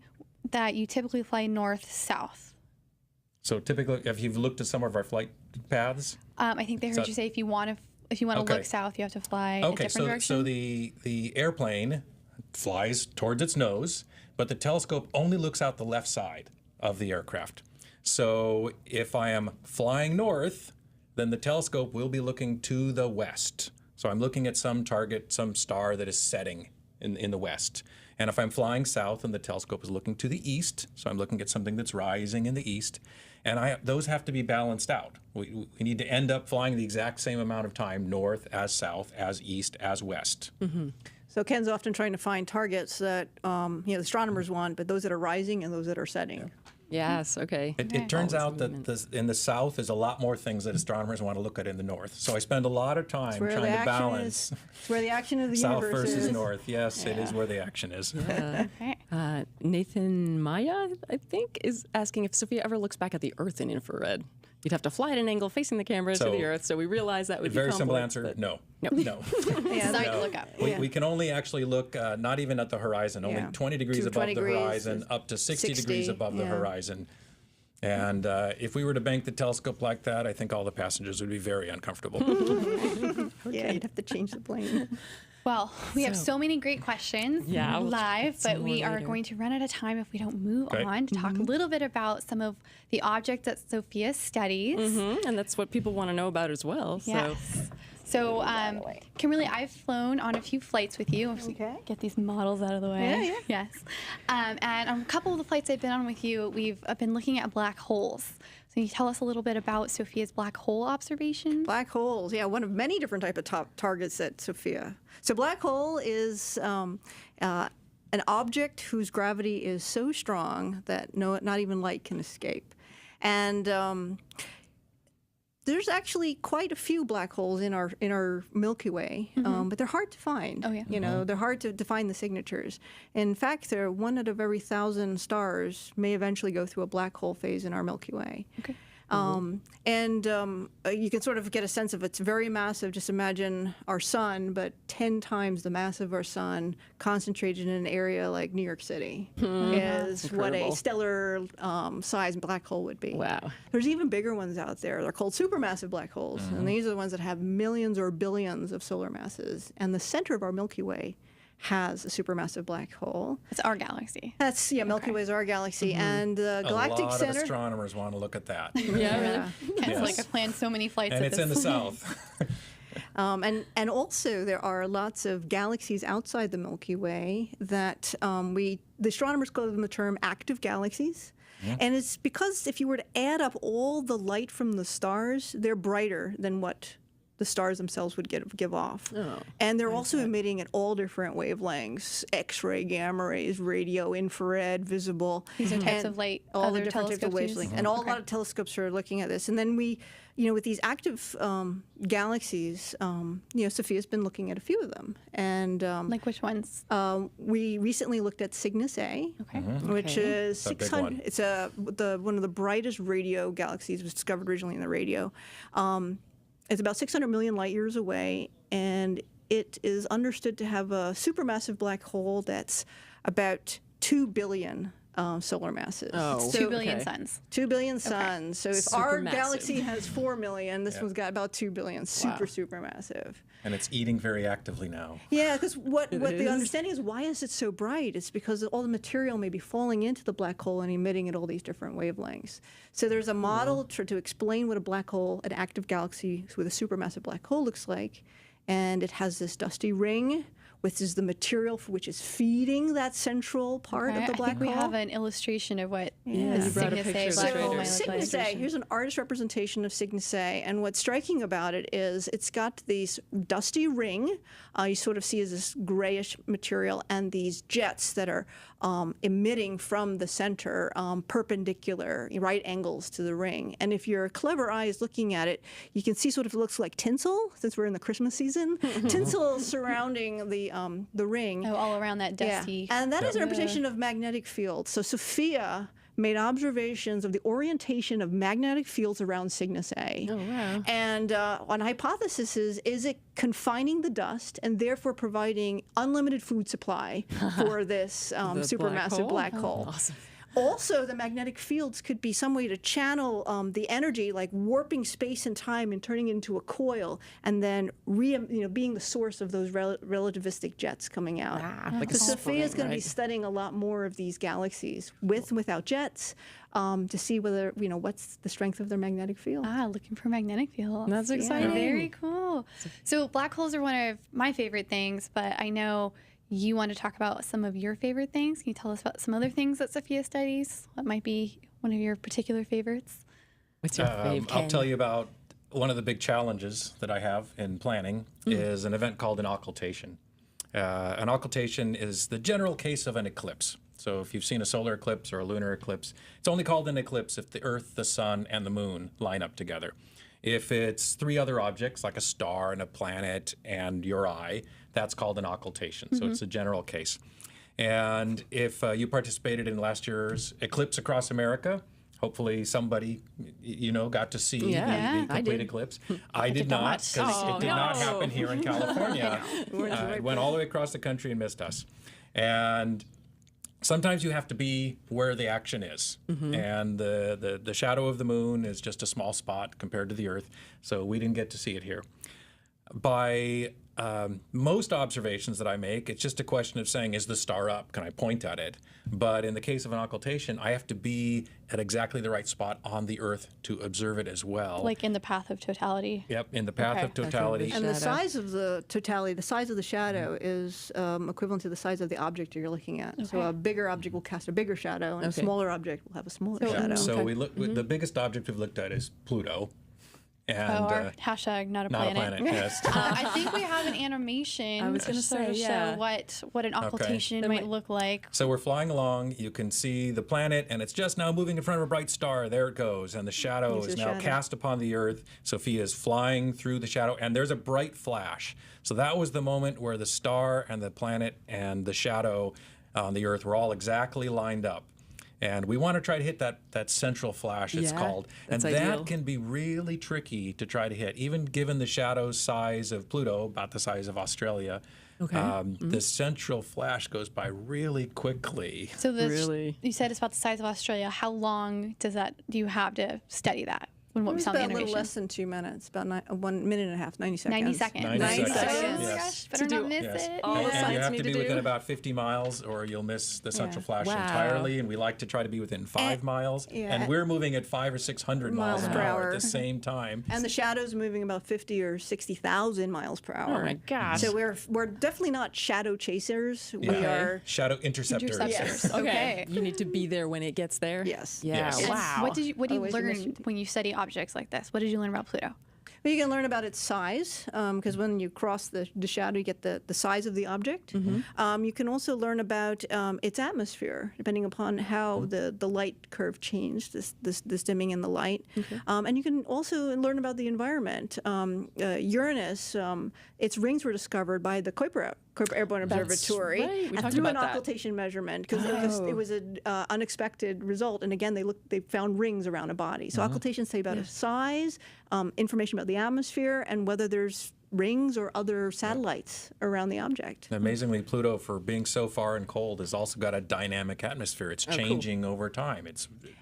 that you typically fly north-south? So typically, if you've looked at some of our flight paths, I think they heard you say if you want to look south, you have to fly a different direction. So the airplane flies towards its nose, but the telescope only looks out the left side of the aircraft. So if I am flying north, then the telescope will be looking to the west. So I'm looking at some target, some star that is setting in the west. And if I'm flying south, and the telescope is looking to the east, so I'm looking at something that's rising in the east, and those have to be balanced out. We need to end up flying the exact same amount of time north as south, as east, as west. So Ken's often trying to find targets that the astronomers want, but those that are rising and those that are setting. Yes, okay. It turns out that in the south, there's a lot more things that astronomers want to look at in the north. So I spend a lot of time trying to balance. It's where the action of the South universe versus is. north. Yes, it is where the action is. Nathan Maya, I think, is asking if Sophia ever looks back at the Earth in infrared. You'd have to fly at an angle facing the camera to the Earth, so we realize that would be very simple complex, answer, no. No. Decide to look up. We can only actually look, not even at the horizon, only 20 degrees above 20 the degrees horizon, up to 60 degrees above the horizon. And if we were to bank the telescope like that, I think all the passengers would be very uncomfortable. Yeah, you'd have to change the plane. Well, we have so many great questions live, but we are going to run out of time if we don't move on to talk a little bit about some of the objects that Sophia studies. And that's what people want to know about as well. Yes. So, Kimberly, I've flown on a few flights with you. Okay. Get these models out of the way. Yeah. Yes. And on a couple of the flights I've been on with you, we've been looking at black holes. So can you tell us a little bit about Sophia's black hole observations? Black holes, one of many different type of targets at Sophia. So black hole is an object whose gravity is so strong that not even light can escape. And there's actually quite a few black holes in our Milky Way, but they're hard to find. Oh, yeah. They're hard to find the signatures. In fact, they're 1 out of every 1,000 stars may eventually go through a black hole phase in our Milky Way. Okay. You can sort of get a sense of it's very massive. Just imagine our sun, but 10 times the mass of our sun concentrated in an area like New York City is what a stellar size black hole would be. Wow. There's even bigger ones out there. They're called supermassive black holes, and these are the ones that have millions or billions of solar masses. And the center of our Milky Way has a supermassive black hole. It's our galaxy. That's Milky Way is our galaxy, and the galactic a lot center. of astronomers want to look at that. Really? It's like I've planned so many flights. And at it's this in the south. And also there are lots of galaxies outside the Milky Way that the astronomers call them the term active galaxies. And it's because if you were to add up all the light from the stars, they're brighter than what the stars themselves would give off. And they're also emitting at all different wavelengths: X-ray, gamma rays, radio, infrared, visible. These are types of light all the other different types of telescopes use? wavelengths. And a lot of telescopes are looking at this. And then we, with these active galaxies, Sophia's been looking at a few of them. And Like which ones? we recently looked at Cygnus A, which is It's a big 600. one. It's one of the brightest radio galaxies. It was discovered originally in the radio. It's about 600 million light years away, and it is understood to have a supermassive black hole that's about 2 billion solar masses. Oh, 2 billion suns. 2 billion suns. So if our Supermassive. galaxy has 4 million, this one's got about 2 billion. Super massive. And it's eating very actively now. Yeah, because what the is? understanding is, why is it so bright? It's because all the material may be falling into the black hole and emitting at all these different wavelengths. So there's a model to explain what a black hole, an active galaxy with a supermassive black hole, looks like. And it has this dusty ring, which is the material for which is feeding that central part of the black I think we hole. have an illustration of what Yeah, the you brought a Cygnus A picture black of it hole right might there. look like. Cygnus A, here's an artist representation of Cygnus A, and what's striking about it is it's got this dusty ring, you sort of see as this grayish material, and these jets that are emitting from the center, perpendicular, right angles to the ring. And if your clever eye is looking at it, you can see sort of it looks like tinsel, since we're in the Christmas season, tinsel surrounding the ring. Oh, all around that dusty. And that is a representation of magnetic fields. So SOFIA made observations of the orientation of magnetic fields around Cygnus A. Oh, wow. And one hypothesis is it confining the dust and therefore providing unlimited food supply for this supermassive black hole? Awesome. Also, the magnetic fields could be some way to channel the energy, like warping space and time and turning it into a coil, and then being the source of those relativistic jets coming out. Like a So SOFIA is spring, going to be right? studying a lot more of these galaxies with and without jets to see whether what's the strength of their magnetic field. Looking for magnetic fields. That's exciting. Very cool. So black holes are one of my favorite things, but I know you want to talk about some of your favorite things. Can you tell us about some other things that SOFIA studies? What might be one of your particular favorites? What's your favorite? I'll tell you about one of the big challenges that I have in planning is an event called an occultation. An occultation is the general case of an eclipse. So if you've seen a solar eclipse or a lunar eclipse, it's only called an eclipse if the Earth, the Sun, and the Moon line up together. If it's three other objects, like a star and a planet and your eye, that's called an occultation. So it's a general case. And if you participated in last year's eclipse across America, hopefully somebody got to see the complete eclipse. I did not, because it did not happen here in California. It went all the way across the country and missed us. And sometimes you have to be where the action is. And the shadow of the moon is just a small spot compared to the Earth, so we didn't get to see it here. By most observations that I make, it's just a question of saying, is the star up? Can I point at it? But in the case of an occultation, I have to be at exactly the right spot on the Earth to observe it as well. Like in the path of totality. Yep, in the path of totality. And the size of the totality, the size of the shadow is equivalent to the size of the object you're looking at. So a bigger object will cast a bigger shadow, and a smaller object will have a smaller shadow. So we look. The biggest object we've looked at is Pluto. And, Or hashtag not a not planet. a planet, yes. I think we have an animation I was gonna sort of say, show yeah. what an occultation might look like. So we're flying along. You can see the planet, and it's just now moving in front of a bright star. There it goes. And the shadow There's is the now shadow. cast upon the Earth. Sophia is flying through the shadow, and there's a bright flash. So that was the moment where the star and the planet and the shadow on the Earth were all exactly lined up. And we want to try to hit that central flash, it's called. And that's that ideal. can be really tricky to try to hit, even given the shadow's size of Pluto, about the size of Australia. The central flash goes by really quickly. So this, Really? you said it's about the size of Australia. How long do you have to study that? When what we It's saw in the about a little animation? less than 2 minutes, about 1 minute and a half, 90 seconds. 90 seconds. 90 seconds, Oh my yes. gosh, better To not do- miss Yes. it. All the And you science have need to to be do. within about 50 miles or you'll miss the central flash Wow. entirely. And we like to try to be within 5 miles. And we're moving at 500 or 600 miles an per hour hour. at the same time. And the shadow's moving about 50 or 60,000 miles per hour. Oh my gosh. So we're definitely not shadow chasers. We are. Shadow interceptors. Interceptors. Okay. You need to be there when it gets there. Yes. Yeah. Yes. And Wow. What do you Otherwise you miss learn your- when you study objects like this? What did you learn about Pluto? Well, you can learn about its size, because when you cross the shadow, you get the size of the object. You can also learn about its atmosphere, depending upon how the light curve changed, this dimming in the light. And you can also learn about the environment. Uranus, its rings were discovered by the Kuiper Airborne Observatory right. We talked through about an that. occultation measurement, because it was an unexpected result. And again, they found rings around a body. So occultations say about its size, information about the atmosphere, and whether there's rings or other satellites around the object. Amazingly, Pluto, for being so far and cold, has also got a dynamic atmosphere. It's changing over time.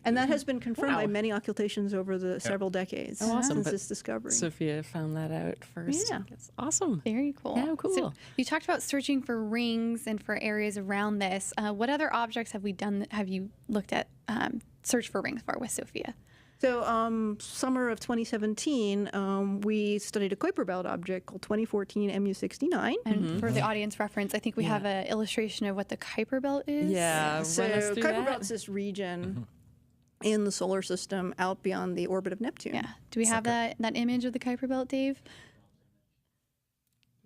And that has been confirmed by many occultations over the several decades awesome. since But this discovery. Sophia found that out first. Yeah. It's awesome. Very cool. Yeah, cool. So you talked about searching for rings and for areas around this. What other objects have you looked at, searched for rings for with Sophia? So summer of 2017, we studied a Kuiper Belt object called 2014 MU69. And for the audience reference, I think we have an illustration of what the Kuiper Belt is. Yeah. So run us through Kuiper that. Belt is this region in the solar system out beyond the orbit of Neptune. Yeah. Do we have that image of the Kuiper Belt, Dave?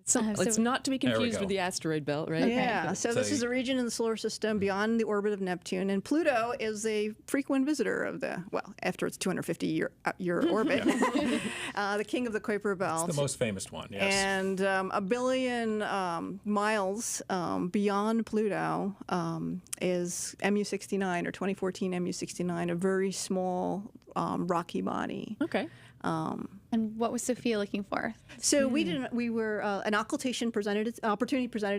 So it's not to be There we confused go. with the asteroid belt, right? Yeah, so this So is a region in the solar system beyond the orbit of Neptune, and Pluto is a frequent visitor of after its 250-year orbit, the king of the Kuiper Belt. It's the most famous one, yes. And a billion miles beyond Pluto is MU-69, or 2014 MU-69, a very small rocky body. Okay. And what was Sophia looking for? So we were an opportunity presented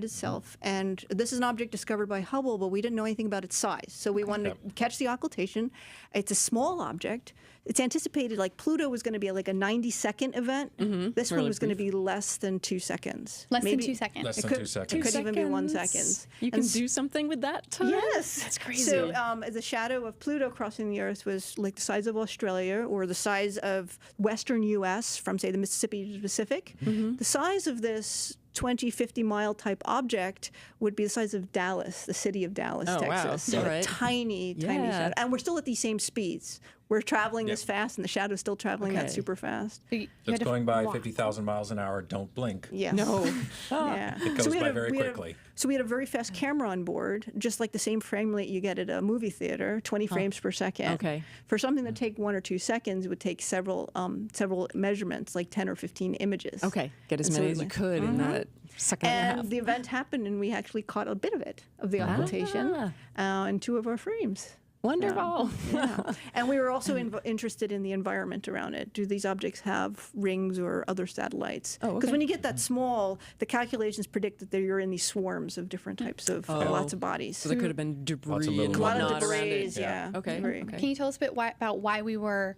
itself, and this is an object discovered by Hubble, but we didn't know anything about its size. So we wanted to catch the occultation. It's a small object. It's anticipated like Pluto was going to be like a 90-second event. This one Really was going to be less than 2 seconds. Less Maybe- than 2 seconds. Less It than could, 2 it seconds. could even be 1 second. You can do something with that time? Yes. That's crazy. So the shadow of Pluto crossing the Earth was like the size of Australia, or the size of western U.S. from, say, the Mississippi to the Pacific. The size of this 20, 50-mile type object would be the size of Dallas, the city of Dallas, Oh, wow. Texas. So All a right. tiny Yeah. shadow. And we're still at these same speeds. We're traveling this Yep. fast, and the shadow's still traveling that Okay. super fast. So you So had it's to going by walk. 50,000 miles an hour. Don't blink. Yes. No. Yeah. It goes we had by a- very we had a- quickly. So we had a very fast camera on board, just like the same frame rate you get at a movie theater, 20 frames per second. Okay. For something that take 1 or 2 seconds, it would take several measurements, like 10 or 15 images. Okay. Get as And so many it as you was- could in that second and a And half. the event happened, and we actually caught a bit of it, of the occultation, in 2 of our frames. Wonderful. Yeah. And we were also interested in the environment around it. Do these objects have rings or other satellites? Oh, Because okay. when you get that small, the calculations predict that you're in these swarms of different types of lots of bodies. So there could have been debris Lots of and little a lot of whatnot around debris, it. yeah. Okay. Very- Okay. Can you tell us a bit about why we were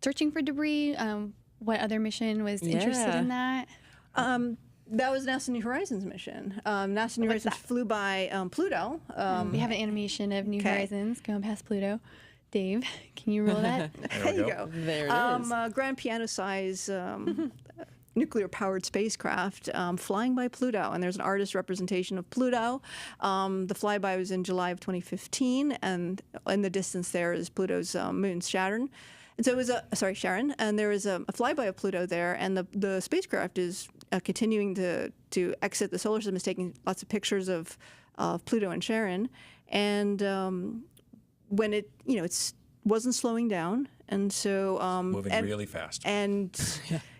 searching for debris? What other mission was interested in that? That was NASA New Horizons mission. NASA New Horizons flew by Pluto. We have an animation of New okay. Horizons going past Pluto. Dave, can you roll that? There you go. There it is. Grand piano size nuclear-powered spacecraft flying by Pluto, and there's an artist representation of Pluto. The flyby was in July of 2015, and in the distance there is Pluto's moon, Saturn. And so it was Charon, and there was a flyby of Pluto there, and the spacecraft is continuing to exit the solar system, is taking lots of pictures of Pluto and Charon, and when it wasn't slowing down, and so Moving really fast. and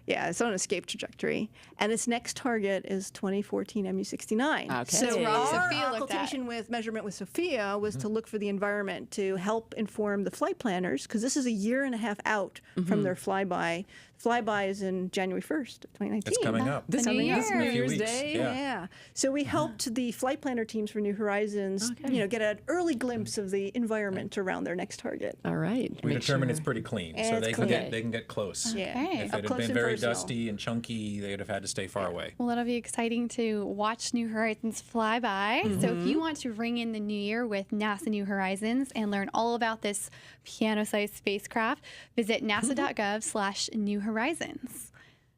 yeah, it's on an escape trajectory. And its next target is 2014 MU-69. Okay. So So our Sophia looked occultation with measurement with Sophia was to look for the environment to help inform the flight planners, because this is a year and a half out from their flyby. Flyby is in January 1st, 2019. It's coming up. This New New Year. New A few Year's weeks, Day. yeah. Yeah. So we helped the flight planner teams for New Horizons, get an early glimpse of the environment around their next target. All right. We Make determined sure. it's pretty clean, And so it's they can clean. get close. Yeah. Okay. If Up it had close been and very personal. dusty and chunky, they would have had to stay far away. Well, it'll be exciting to watch New Horizons fly by. So if you want to ring in the new year with NASA New Horizons and learn all about this piano-sized spacecraft, visit nasa.gov/New Horizons.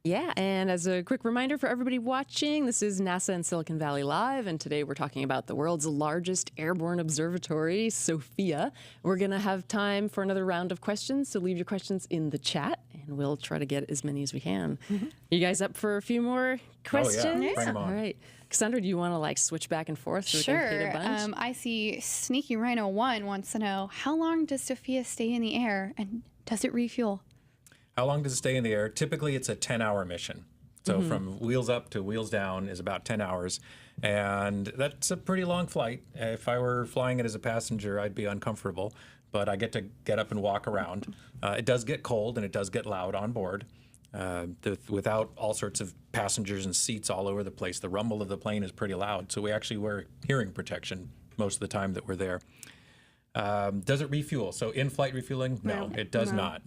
Yeah, and as a quick reminder for everybody watching, this is NASA in Silicon Valley Live, and today we're talking about the world's largest airborne observatory, SOFIA. We're going to have time for another round of questions, so leave your questions in the chat, and we'll try to get as many as we can. You guys up for a few more questions? Bring 'em on. All right. Cassandra, do you want to switch back and forth so we can hit a bunch? Sure. I see Sneaky Rhino 1 wants to know, how long does Sophia stay in the air, and does it refuel? How long does it stay in the air? Typically, it's a 10-hour mission. So Mm-hmm. from wheels up to wheels down is about 10 hours. And that's a pretty long flight. If I were flying it as a passenger, I'd be uncomfortable. But I get to get up and walk around. It does get cold and it does get loud on board. Without all sorts of passengers and seats all over the place, the rumble of the plane is pretty loud. So we actually wear hearing protection most of the time that we're there. Does it refuel? So in-flight refueling? No, it does not.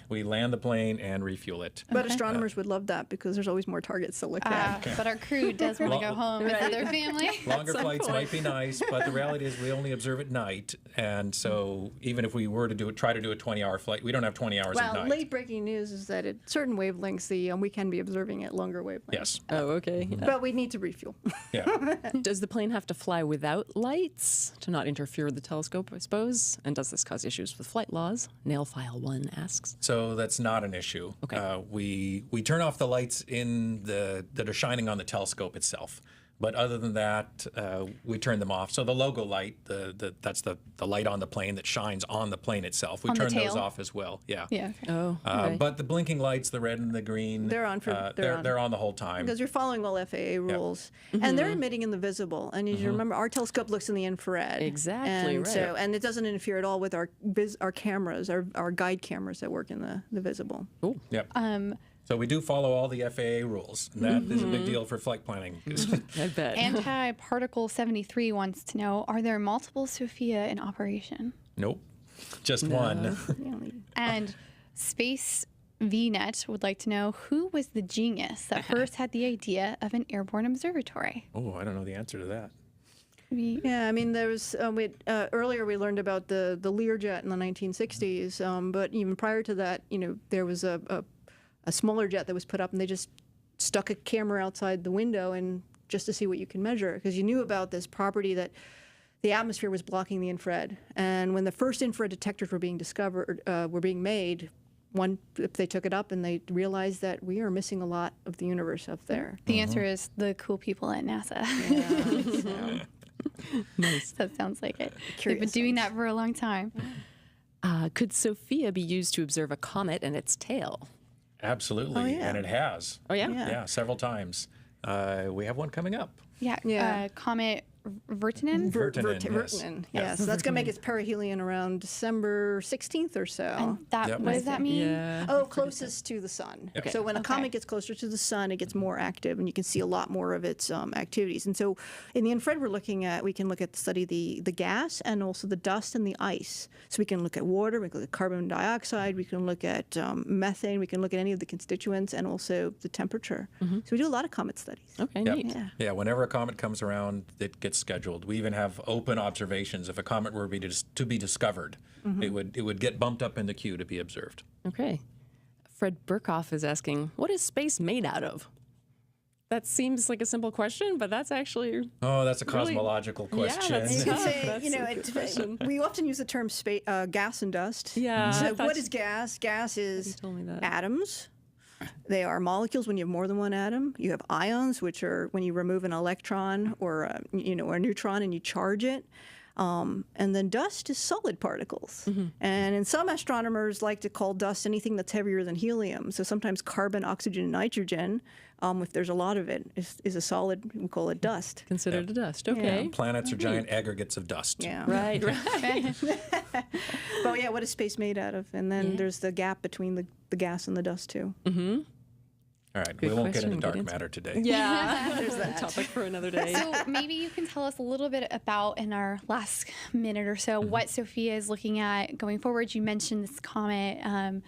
We land the plane and refuel it. But astronomers would love that, because there's always more targets to look at. But our crew does want to go home with their family. Longer flights might be nice, but the reality is we only observe at night. And so even if we were to try to do a 20-hour flight, we don't have 20 hours at Well, night. late breaking news is that at certain wavelengths, we can be observing at longer wavelengths. Yes. Oh, okay. But we need to refuel. Yeah. Does the plane have to fly without lights to not interfere with the telescope? suppose? And does this cause issues with flight laws? Nailfile1 asks. So that's not an issue. Okay. We turn off the lights that are shining on the telescope itself. But other than that, we turn them off. So the logo light, that's the light on the plane that shines on the plane itself. We On the turn those tail? off as well. Yeah. Yeah. Okay. Oh, okay. But the blinking lights, the red and the green, They're on they're on the whole time. Because you're following all FAA rules, and they're emitting in the visible. And as you remember, our telescope looks in the infrared. Exactly, and right. and it doesn't interfere at all with our cameras, our guide cameras that work in the visible. Cool. Yep. So we do follow all the FAA rules. And that is a big deal for flight planning. I bet. Anti-Particle 73 wants to know, are there multiple SOFIA in operation? Nope. Just one. And Space VNet would like to know, who was the genius that first had the idea of an airborne observatory? Oh, I don't know the answer to that. Yeah, I mean, there was earlier we learned about the Learjet in the 1960s, but even prior to that, there was a smaller jet that was put up, and they just stuck a camera outside the window and just to see what you can measure, because you knew about this property that the atmosphere was blocking the infrared. And when the first infrared detectors were being discovered, were being made, they took it up and they realized that we are missing a lot of the universe up there. The answer is the cool people at NASA. Nice. That sounds like it. They've been Curious doing that for a long time. Could SOFIA be used to observe a comet and its tail? Absolutely. Oh, yeah. And it has. Oh, yeah? Yeah, several times. We have one coming up. Yeah. Comet Vertinen? Vertinen, yes. So that's going to make its perihelion around December 16th or so. And that, Yep. what does that mean? Yeah. Oh, closest to the sun. Okay. So when a comet gets closer to the sun, it gets more active, and you can see a lot more of its activities. And so in the infrared, we can study the gas and also the dust and the ice. So we can look at water, we can look at carbon dioxide, we can look at methane, we can look at any of the constituents, and also the temperature. So we do a lot of comet studies. Okay, Yep. neat. Yeah, whenever a comet comes around, it gets scheduled. We even have open observations. If a comet were to be discovered, it would get bumped up in the queue to be observed. Okay. Fred Burkhoff is asking, what is space made out of? That seems like a simple question, but that's actually... Oh, that's a cosmological question. that's You can tough. say, That's a good question. we often use the term gas and dust. Yeah, I So thought what is gas? Gas is told me that. atoms. They are molecules when you have more than one atom. You have ions, which are when you remove an electron or a neutron and you charge it. And then dust is solid particles. And some astronomers like to call dust anything that's heavier than helium. So sometimes carbon, oxygen, and nitrogen, if there's a lot of it, is a solid. We call it dust. Considered a dust. Okay. Planets are giant aggregates of dust. Yeah. Right, right. But yeah, what is space made out of? And then there's the gap between the gas and the dust too. All right, Good we won't get question, into good dark answer. matter today. Yeah, there's that topic for another day. So maybe you can tell us a little bit about, in our last minute or so, what SOFIA is looking at going forward. You mentioned this comet,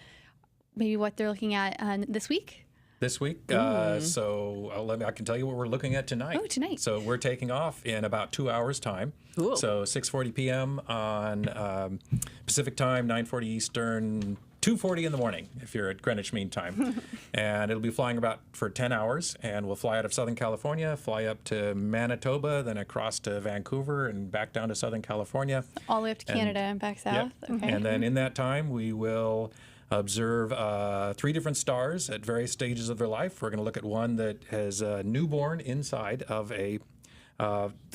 maybe what they're looking at this week. This week, so I can tell you what we're looking at tonight. Oh, tonight. So we're taking off in about 2 hours' time. Cool. So 6:40 p.m. on Pacific time, 9:40 Eastern, 2:40 in the morning if you're at Greenwich Mean Time. And it'll be flying for 10 hours, and we'll fly out of Southern California, fly up to Manitoba, then across to Vancouver, and back down to Southern California. All the way up to Canada and back south. Yep. Okay. And then in that time, we will observe 3 different stars at various stages of their life. We're going to look at one that has a newborn inside of a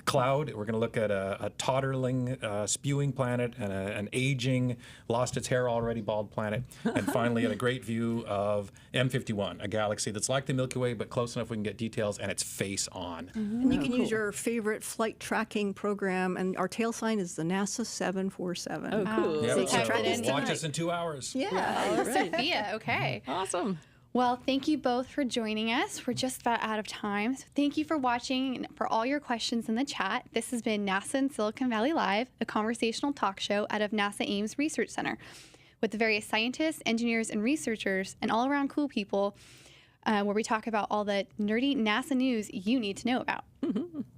cloud. We're going to look at a toddling, spewing planet and an aging, lost its hair already bald planet. And finally, at a great view of M51, a galaxy that's like the Milky Way, but close enough we can get details, and it's face on. And you can use your favorite flight tracking program, and our tail sign is the NASA 747. Oh, cool. Yeah, So so type it in watch tonight. us in 2 hours. Yeah. Oh, Sophia, okay. Awesome. Well, thank you both for joining us. We're just about out of time. So thank you for watching and for all your questions in the chat. This has been NASA in Silicon Valley Live, a conversational talk show out of NASA Ames Research Center with the various scientists, engineers, and researchers and all around cool people where we talk about all the nerdy NASA news you need to know about.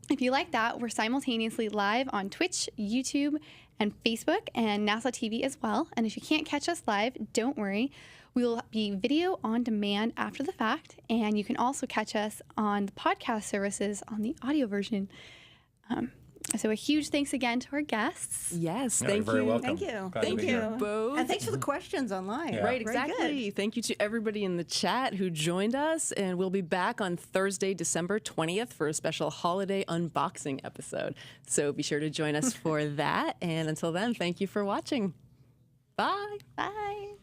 If you like that, we're simultaneously live on Twitch, YouTube, and Facebook, and NASA TV as well. And if you can't catch us live, don't worry. We will be video on demand after the fact, and you can also catch us on the podcast services on the audio version. So a huge thanks again to our guests. Yes, Yeah, thank you're very you. welcome. Thank you. Glad to Thank be you. here. Both. And thanks for the questions online. Yeah. Right, Very good. exactly. Thank you to everybody in the chat who joined us. And we'll be back on Thursday, December 20th for a special holiday unboxing episode. So be sure to join us for that. And until then, thank you for watching. Bye. Bye.